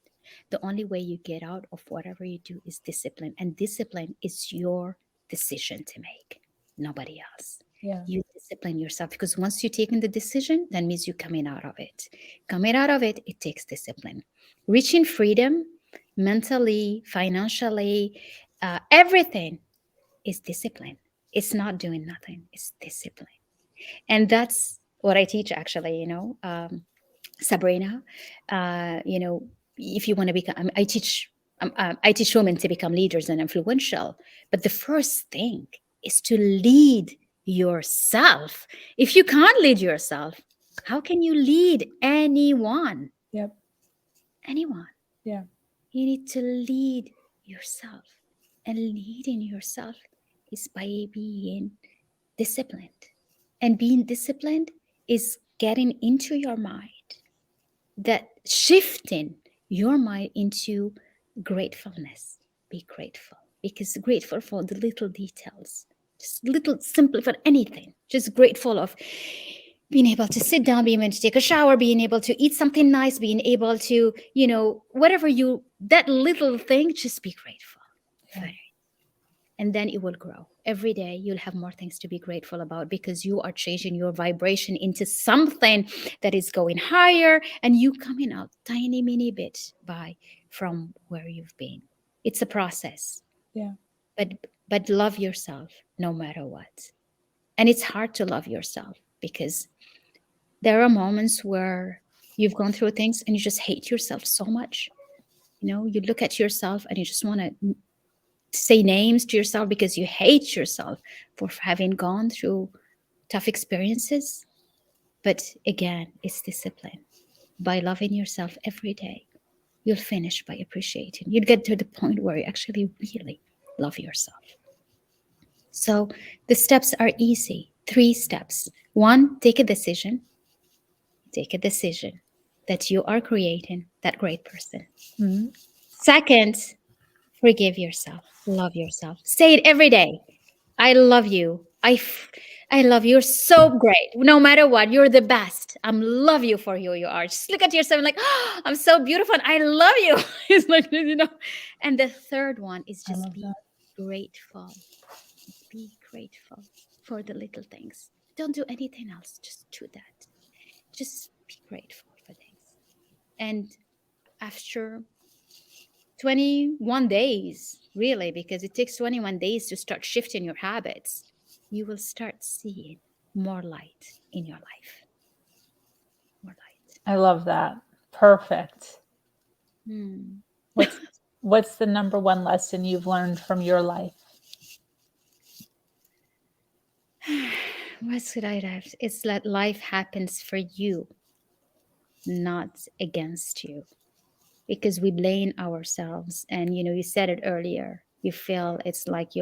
S2: The only way you get out of whatever you do is discipline, and discipline is your decision to make, nobody else.
S1: Yeah.
S2: You discipline yourself, because once you've taken the decision, that means you're coming out of it. Coming out of it, it takes discipline. Reaching freedom, mentally, financially, everything is discipline. It's not doing nothing, it's discipline. And that's what I teach, actually, Sabrina. If you want to become, I teach women to become leaders and influential. But the first thing is to lead yourself. If you can't lead yourself, how can you lead anyone?
S1: Yep.
S2: Anyone.
S1: Yeah.
S2: You need to lead yourself. And leading yourself is by being disciplined. And being disciplined is getting into your mind, that shifting your mind into gratefulness. Be grateful, because grateful for the little details, just little simple, for anything, just grateful of being able to sit down, being able to take a shower, being able to eat something nice, being able to, whatever that little thing, just be grateful for it. And then it will grow. Every day you'll have more things to be grateful about, because you are changing your vibration into something that is going higher, and you coming out tiny mini bit by from where you've been. It's a process.
S1: Yeah.
S2: but love yourself no matter what. And it's hard to love yourself because there are moments where you've gone through things and you just hate yourself so much. You know, you look at yourself and you just want to say names to yourself because you hate yourself for having gone through tough experiences. But again, it's discipline. By loving yourself every day, you'll finish by appreciating. You'll get to the point where you actually really love yourself. So the steps are easy. 3 steps. 1, take a decision. Take a decision that you are creating that great person.
S1: Mm-hmm.
S2: Second, forgive yourself. Love yourself. Say it every day. I love you. I love you. You're so great. No matter what, you're the best. I love you for who you are. Just look at yourself and like, oh, I'm so beautiful. And I love you. It's like, you know. And the third one is
S1: I
S2: just
S1: love
S2: be
S1: that.
S2: grateful. Be grateful for the little things. Don't do anything else. Just do that. Just be grateful for things. And after 21 days, really, because it takes 21 days to start shifting your habits, you will start seeing more light in your life. More light.
S1: I love that. Perfect.
S2: Hmm.
S1: What's the number one lesson you've learned from your life?
S2: What should I have? It's that life happens for you, not against you. Because we blame ourselves. And, you know, you said it earlier. You feel it's like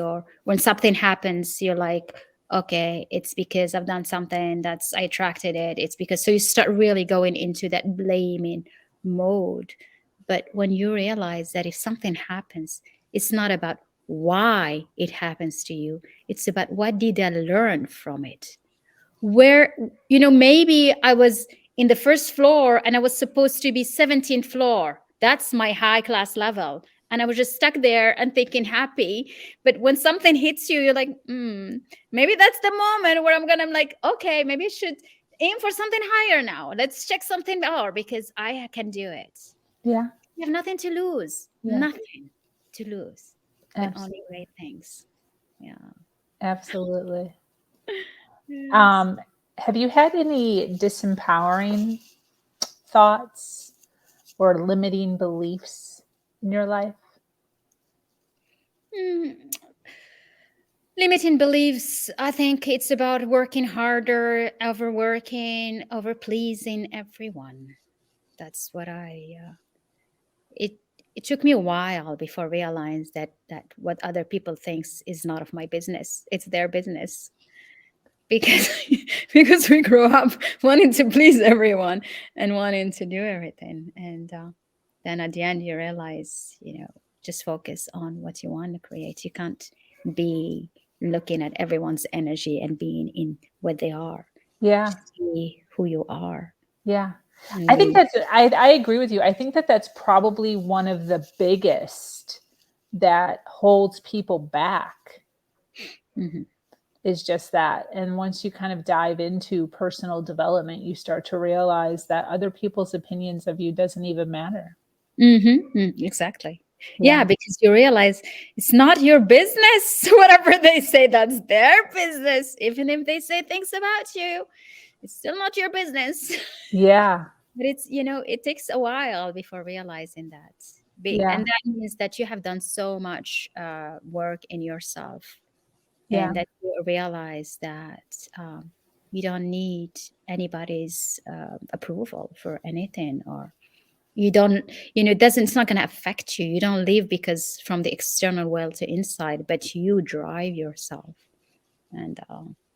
S2: when something happens, you're like, okay, it's because I've done something I attracted it. It's because, so you start really going into that blaming mode. But when you realize that if something happens, it's not about why it happens to you, it's about what did I learn from it. Where, you know, maybe I was in the first floor and I was supposed to be 17th floor. That's my high class level. And I was just stuck there and thinking happy. But when something hits you, you're like, maybe that's the moment where I'm like, okay, maybe I should aim for something higher now. Let's check something more because I can do it.
S1: Yeah.
S2: You have nothing to lose.
S1: Yeah.
S2: Nothing to lose. But only
S1: Absolutely.
S2: great things. Yeah.
S1: Absolutely.
S2: Yes.
S1: Have you had any disempowering thoughts or limiting beliefs in your life?
S2: Mm, Limiting beliefs. I think it's about working harder, overworking, over pleasing everyone. That's what it it took me a while before I realized that what other people thinks is not of my business. It's their business. Because because we grow up wanting to please everyone and wanting to do everything. And then at the end you realize, you know, just focus on what you want to create. You can't be looking at everyone's energy and being in what they are.
S1: Yeah.
S2: Just be who you are.
S1: Yeah.
S2: And
S1: I think
S2: we
S1: I agree with you. I think that's probably one of the biggest that holds people back
S2: Mhm.
S1: is just that. And once you kind of dive into personal development, you start to realize that other people's opinions of you doesn't even matter.
S2: Exactly. Yeah,
S1: Yeah.
S2: because you realize it's not your business. Whatever they say, that's their business. Even if they say things about you, it's still not your business.
S1: Yeah.
S2: But it's, you know, it takes a while before realizing that.
S1: Yeah.
S2: And that means that you have done so much work in yourself,
S1: Yeah.
S2: and that you realize that you don't need anybody's approval for anything, or you don't, you know, it's not going to affect you. You don't live because from the external world to inside, but you drive yourself. And,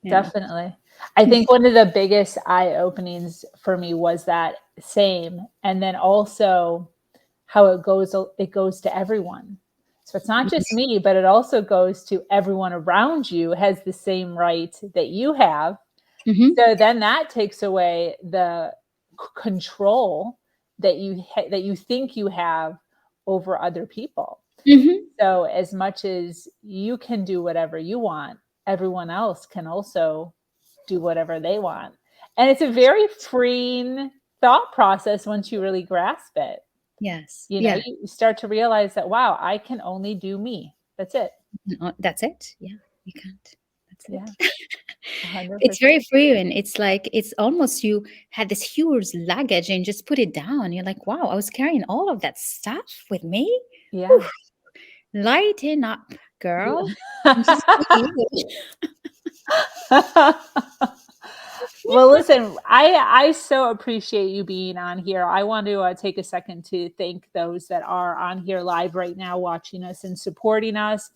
S2: you know,
S1: Definitely. I think one of the biggest eye openings for me was that same. And then also how it goes to everyone. So it's not just me, but it also goes to everyone around you has the same right that you have.
S2: Mhm.
S1: So then that takes away the control that you think you have over other people.
S2: Mhm.
S1: So as much as you can do whatever you want, everyone else can also do whatever they want. And it's a very freeing thought process once you really grasp it.
S2: Yes.
S1: You know,
S2: Yeah.
S1: you start to realize that, wow, I can only do me. That's it.
S2: That's it. Yeah, you can't. That's
S1: Yeah,
S2: it. It's
S1: 100%.
S2: very freeing. It's like it's almost you had this huge luggage and just put it down. You're like, wow, I was carrying all of that stuff with me. Whew,
S1: Yeah.
S2: lighten up, girl, and just be
S1: Yeah.
S2: you.
S1: Well, listen, I so appreciate you being on here. I want to take a second to thank those that are on here live right now, watching us and supporting us.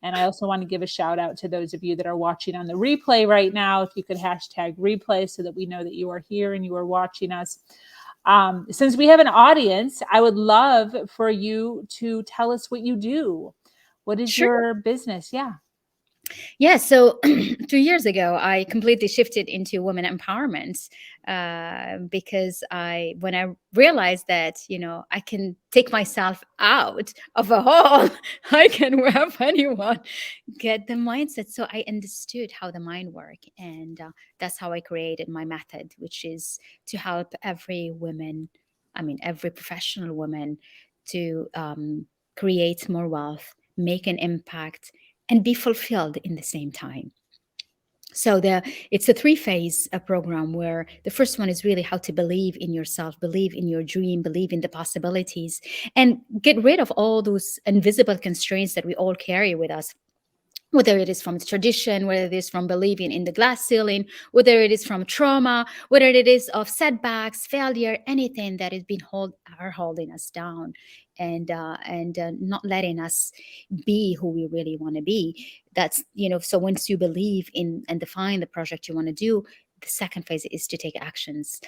S1: And I also want to give a shout out to those of you that are watching on the replay right now. If you could hashtag replay so that we know that you are here and you are watching us. Since we have an audience, I would love for you to tell us what you do. What is
S2: Sure.
S1: your business? Yeah.
S2: Yeah, so 2 years ago, I completely shifted into women empowerment because when I realized that, I can take myself out of a hole, I can help anyone get the mindset. So I understood how the mind work, and that's how I created my method, which is to help every professional woman to create more wealth, make an impact, and be fulfilled in the same time. So it's a three-phase program where the first one is really how to believe in yourself, believe in your dream, believe in the possibilities, and get rid of all those invisible constraints that we all carry with us, whether it is from tradition, whether it is from believing in the glass ceiling, whether it is from trauma, whether it is of setbacks, failure, anything that has been holding us down, and not letting us be who we really want to be. That's, so once you believe in and define the project you want to do, the second phase is to take actions.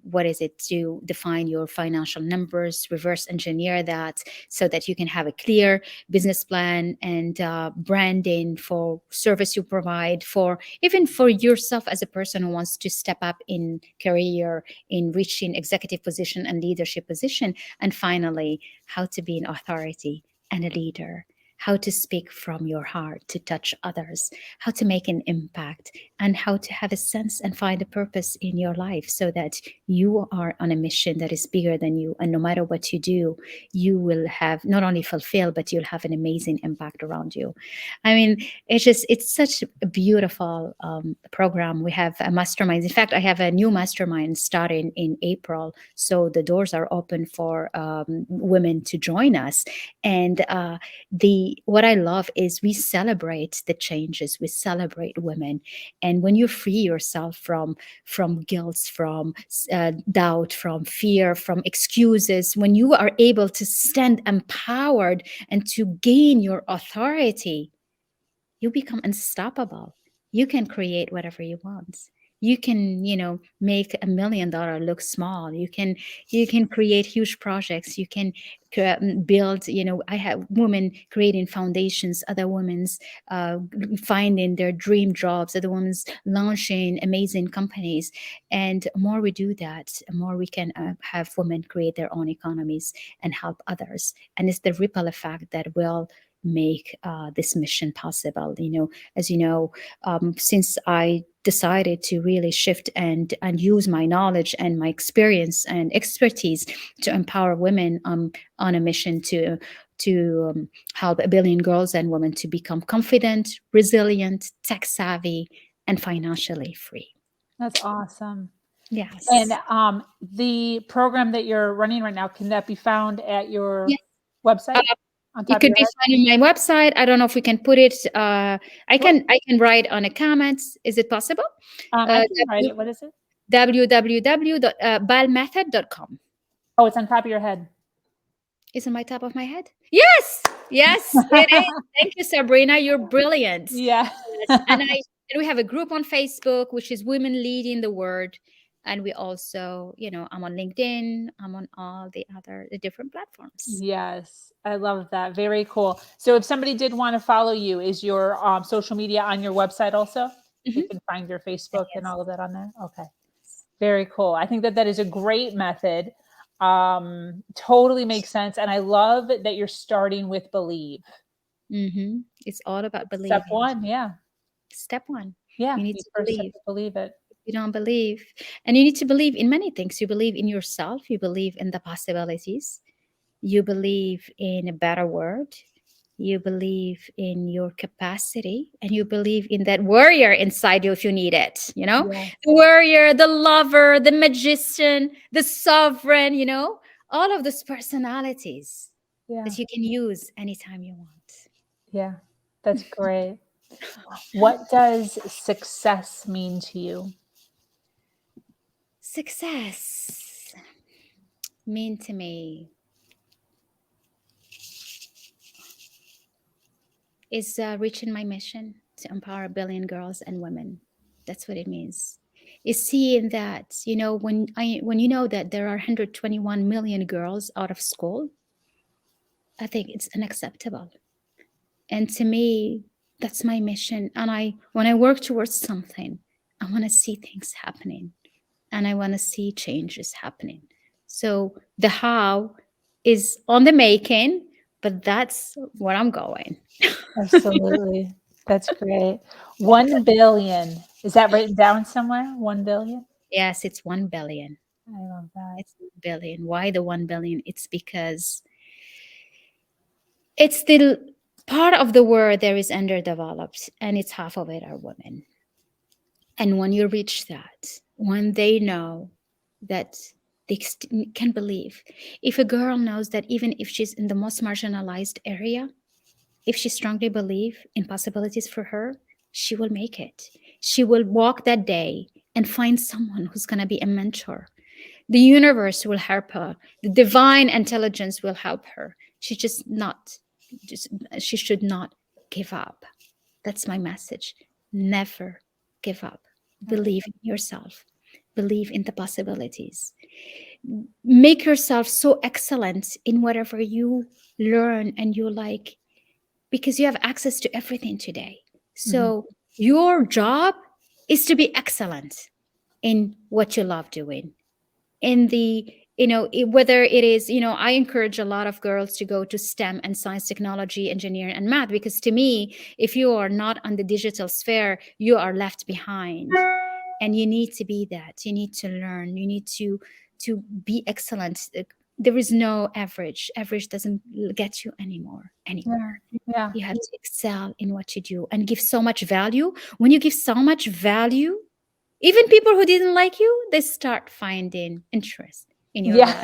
S2: What is it? To define your financial numbers, reverse engineer that so that you can have a clear business plan and branding for service you provide, for even for yourself as a person who wants to step up in career, in reaching executive position and leadership position. And finally, how to be an authority and a leader, how to speak from your heart to touch others, how to make an impact, and how to have a sense and find a purpose in your life so that you are on a mission that is bigger than you. And no matter what you do, you will have not only fulfill, but you'll have an amazing impact around you. I mean, it's such a beautiful program. We have a mastermind. In fact, I have a new mastermind starting in April. So the doors are open for women to join us. And the what I love is we celebrate the changes, we celebrate women. And when you free yourself from guilt, from doubt, from fear, from excuses, when you are able to stand empowered and to gain your authority, you become unstoppable. You can create whatever you want. You can, make $1 million look small. You can create huge projects. You can build, I have women creating foundations, other women's finding their dream jobs, other women's launching amazing companies. And more we do that, more we can have women create their own economies and help others. And it's the ripple effect that will make this mission possible. As you know, since I decided to really shift and use my knowledge and my experience and expertise to empower women on a mission to help 1 billion girls and women to become confident, resilient, tech savvy, and financially free.
S1: That's awesome. And
S2: Yes.
S1: the program that you're running right now, can that be found at your
S2: Yes.
S1: website on
S2: It
S1: top of
S2: could
S1: your
S2: be
S1: head?
S2: found in my website. I don't know if we can put it. I
S1: Sure.
S2: can write on a comments. Is it possible?
S1: I
S2: Uh,
S1: can write it. What is it?
S2: www.balmethod.com.
S1: Oh, it's on top of your head.
S2: Is on my top of my head? Yes, yes, it is. Thank you, Sabrina. You're brilliant.
S1: Yeah.
S2: Yes, and we have a group on Facebook, which is Women Leading the Word, and we also, I'm on LinkedIn. I'm on all the different platforms.
S1: Yes, I love that. Very cool. So if somebody did want to follow you, is your social media on your website also? They
S2: Mhm.
S1: can find your Facebook and
S2: Yes.
S1: all of that on there. Okay. Very cool. I think that that is a great method. Totally makes sense. And I love that you're starting with believe.
S2: It's all about
S1: Step
S2: believing.
S1: one. Yeah.
S2: Step one,
S1: Yeah.
S2: you need
S1: You
S2: to
S1: first have
S2: believe.
S1: to believe it.
S2: You don't believe, and you need to believe in many things. You believe in yourself. You believe in the possibilities. You believe in a better world. you believe in your capacity, and you believe in that warrior inside you if you need it,
S1: Yeah.
S2: the warrior, the lover, the magician, the sovereign, all of those personalities
S1: Yeah.
S2: that you can use anytime you want.
S1: Yeah. That's great. What does success mean to you?
S2: Success mean to me is reaching my mission to empower a billion girls and women. That's what it means. Is seeing that, when you know that there are 121 million girls out of school, I think it's unacceptable. And to me, that's my mission. And when I work towards something, I want to see things happening, and I want to see changes happening. So the how is on the making, but that's where I'm going.
S1: Absolutely. That's great. 1 billion. Is that written down somewhere? 1 billion?
S2: Yes, it's 1 billion.
S1: I love that.
S2: It's 1 billion. Why the 1 billion? It's because it's the part of the world that is underdeveloped, and it's half of it are women. And when you reach that, when they know that they can believe, if a girl knows that even if she's in the most marginalized area, if she strongly believes in possibilities for her, she will make it. She will walk that day and find someone who's going to be a mentor. The universe will help her. The divine intelligence will help her. Just she should not give up. That's my message. Never give up. Believe in yourself. Believe in the possibilities. Make yourself so excellent in whatever you learn and you like, because you have access to everything today.
S1: Mhm.
S2: So your job is to be excellent in what you love doing. In the whether it is, I encourage a lot of girls to go to STEM and science, technology, engineering, and math, because to me, if you are not on the digital sphere, you are left behind. And you need to be that. You need to learn. You need to be excellent. There is no average doesn't get you anywhere.
S1: Yeah. Yeah.
S2: You have to excel in what you do and give so much value. When you give so much value, even people who didn't like you, they start finding interest in your
S1: Yeah.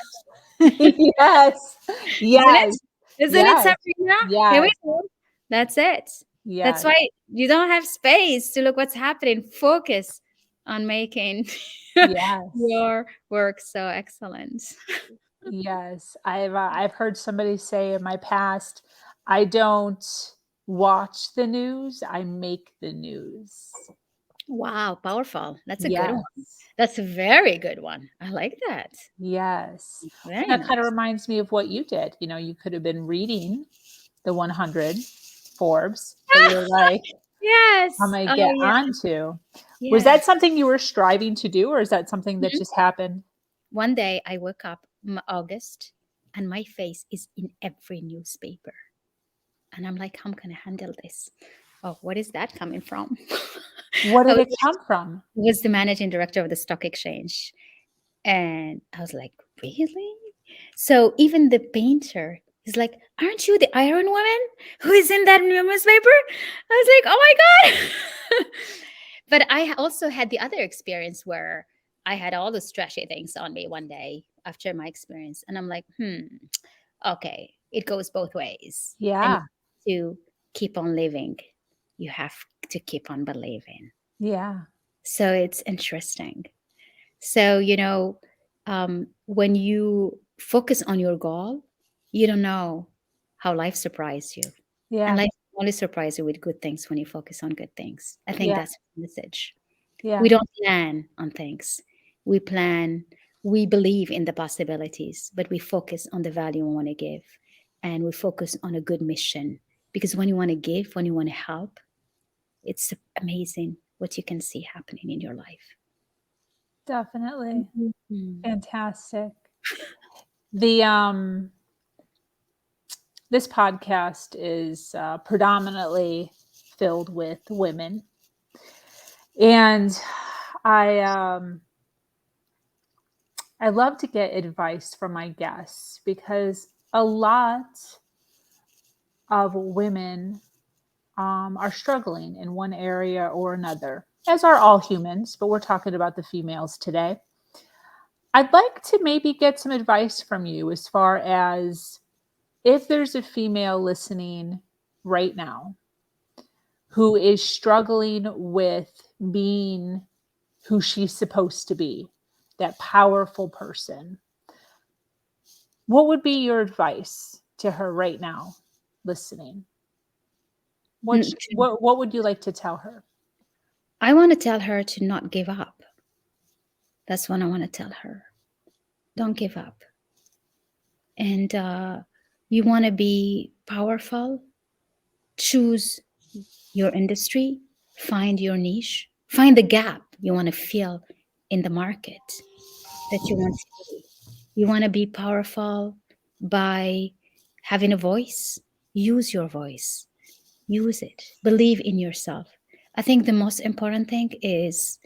S2: life.
S1: Yes.
S2: Isn't it?
S1: Yes.
S2: Isn't it,
S1: Yes.
S2: Sabrina? Here we
S1: Yes.
S2: go. That's it. That's
S1: Yes.
S2: why you don't have space to look what's happening. Focus on making
S1: Yes.
S2: your work so excellent.
S1: Yes. I've heard somebody say in my past, I don't watch the news, I make the news.
S2: Wow, powerful. That's a good one.
S1: Yes.
S2: That's a very good one. I like that.
S1: Yes. Well,
S2: Very
S1: that kind of
S2: nice.
S1: reminds me of what you did. You could have been reading the 100 Forbes, but you're like, I'm
S2: Yes.
S1: gonna
S2: Oh,
S1: get
S2: yeah.
S1: onto. Was
S2: Yes.
S1: that something you were striving to do, or is that something that
S2: Mhm.
S1: just happened?
S2: One day I woke up August, and my face is in every newspaper. And I'm like, how can I handle this? Oh, what is that coming from?
S1: What
S2: I
S1: did
S2: was,
S1: it come from?
S2: was the managing director of the stock exchange. And I was like, really? So even the painter is like, aren't you the Iron Woman who is in that newspaper? I was like, oh my God. But I also had the other experience where I had all those trashy things on me one day after my experience. And I'm like, okay, it goes both ways. And
S1: Yeah.
S2: to keep on living, you have to keep on believing.
S1: Yeah.
S2: So it's interesting. So, when you focus on your goal, you don't know how life surprises you. And
S1: Yeah.
S2: life only surprises you with good things when you focus on good things. I think
S1: Yeah.
S2: that's the message. We
S1: Yeah.
S2: don't plan on things. We plan, we believe in the possibilities, but we focus on the value we want to give. And we focus on a good mission. Because when you want to give, when you want to help, it's amazing what you can see happening in your life.
S1: Definitely.
S2: Mhm.
S1: Fantastic. The This podcast is predominantly filled with women, and I um I love to get advice from my guests because a lot of women are struggling in one area or another, as are all humans, but we're talking about the females today. I'd like to maybe get some advice from you as far as if there's a female listening right now who is struggling with being who she's supposed to be, that powerful person, what would be your advice to her right now listening? What would you like to tell her?
S2: I want to tell her to not give up. That's what I want to tell her. Don't give up. And you want to be powerful, choose your industry, find your niche, find the gap you want to fill in the market that you want to be. You want to be powerful by having a voice. Use your voice. Use it. Believe in yourself. I think the most important thing is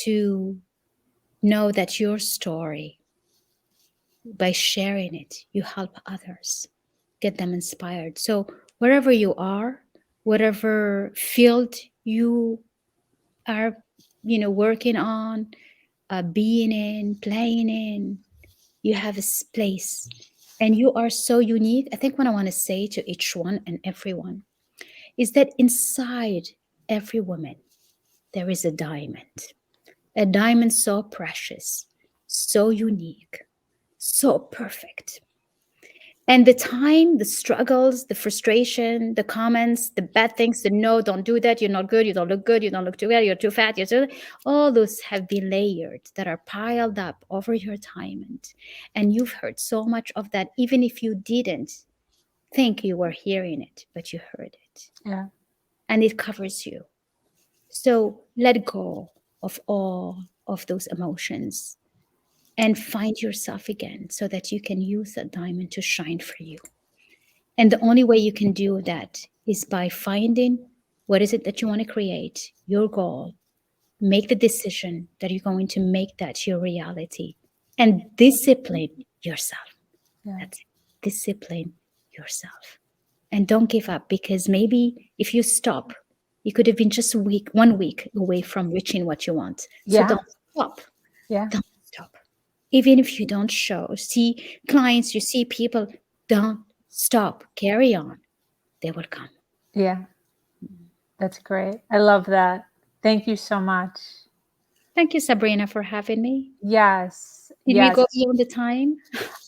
S2: to know that your story, by sharing it, you help others, get them inspired. So wherever you are, whatever field you are, working on, being in, playing in, you have a place, and you are so unique. I think what I want to say to each one and everyone is that inside every woman, there is a diamond so precious, so unique, so perfect. And the time, the struggles, the frustration, the comments, the bad things, the no, don't do that, you're not good, you don't look good, you don't look too well, you're too fat, all those have been layered that are piled up over your time. And you've heard so much of that, even if you didn't think you were hearing it, but you heard it.
S1: Yeah.
S2: And it covers you. So let go of all of those emotions and find yourself again so that you can use that diamond to shine for you. And the only way you can do that is by finding what is it that you want to create, your goal, make the decision that you're going to make that your reality, and discipline yourself.
S1: Yeah.
S2: That's it. Discipline yourself. And don't give up, because maybe if you stop, you could have been just 1 week away from reaching what you want. So
S1: Yeah.
S2: don't stop.
S1: Yeah.
S2: Don't stop. Even if you don't see clients, you see people, don't stop. Carry on. They will come.
S1: Yeah. That's great. I love that. Thank you so much.
S2: Thank you, Sabrina, for having me.
S1: Yes.
S2: Did we
S1: Yes.
S2: go beyond the time?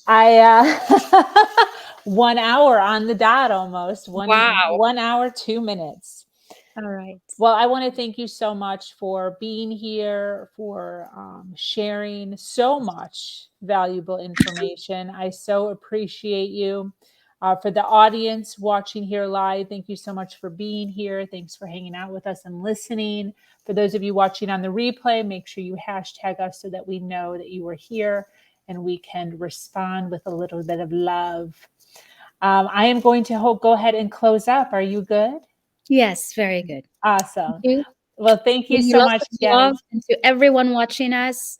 S1: I 1 hour on the dot almost.
S2: Wow.
S1: 1 hour, 2 minutes.
S2: All right.
S1: Well, I want to thank you so much for being here, for sharing so much valuable information. I so appreciate you. For the audience watching here live, thank you so much for being here. Thanks for hanging out with us and listening. For those of you watching on the replay, make sure you hashtag us so that we know that you were here and we can respond with a little bit of love. I am going to go ahead and close up. Are you good?
S2: Yes, very good.
S1: Awesome.
S2: Thank you.
S1: Well, thank you so
S2: Lots
S1: much,
S2: of
S1: guys.
S2: love, and to everyone watching us,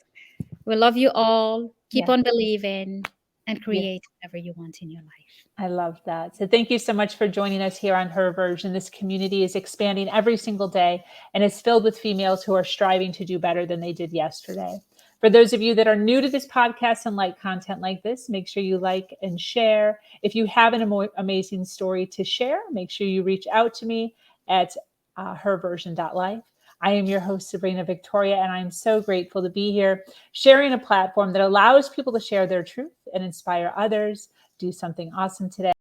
S2: we love you all. Keep
S1: Yeah.
S2: on believing and
S1: Yeah.
S2: create whatever you want in your life.
S1: I love that. So thank you so much for joining us here on Her Version. This community is expanding every single day, and it's filled with females who are striving to do better than they did yesterday. For those of you that are new to this podcast and like content like this, make sure you like and share. If you have an amazing story to share, make sure you reach out to me at herversion.life. I am your host, Sabrina Victoria, and I'm so grateful to be here sharing a platform that allows people to share their truth and inspire others. Do something awesome today.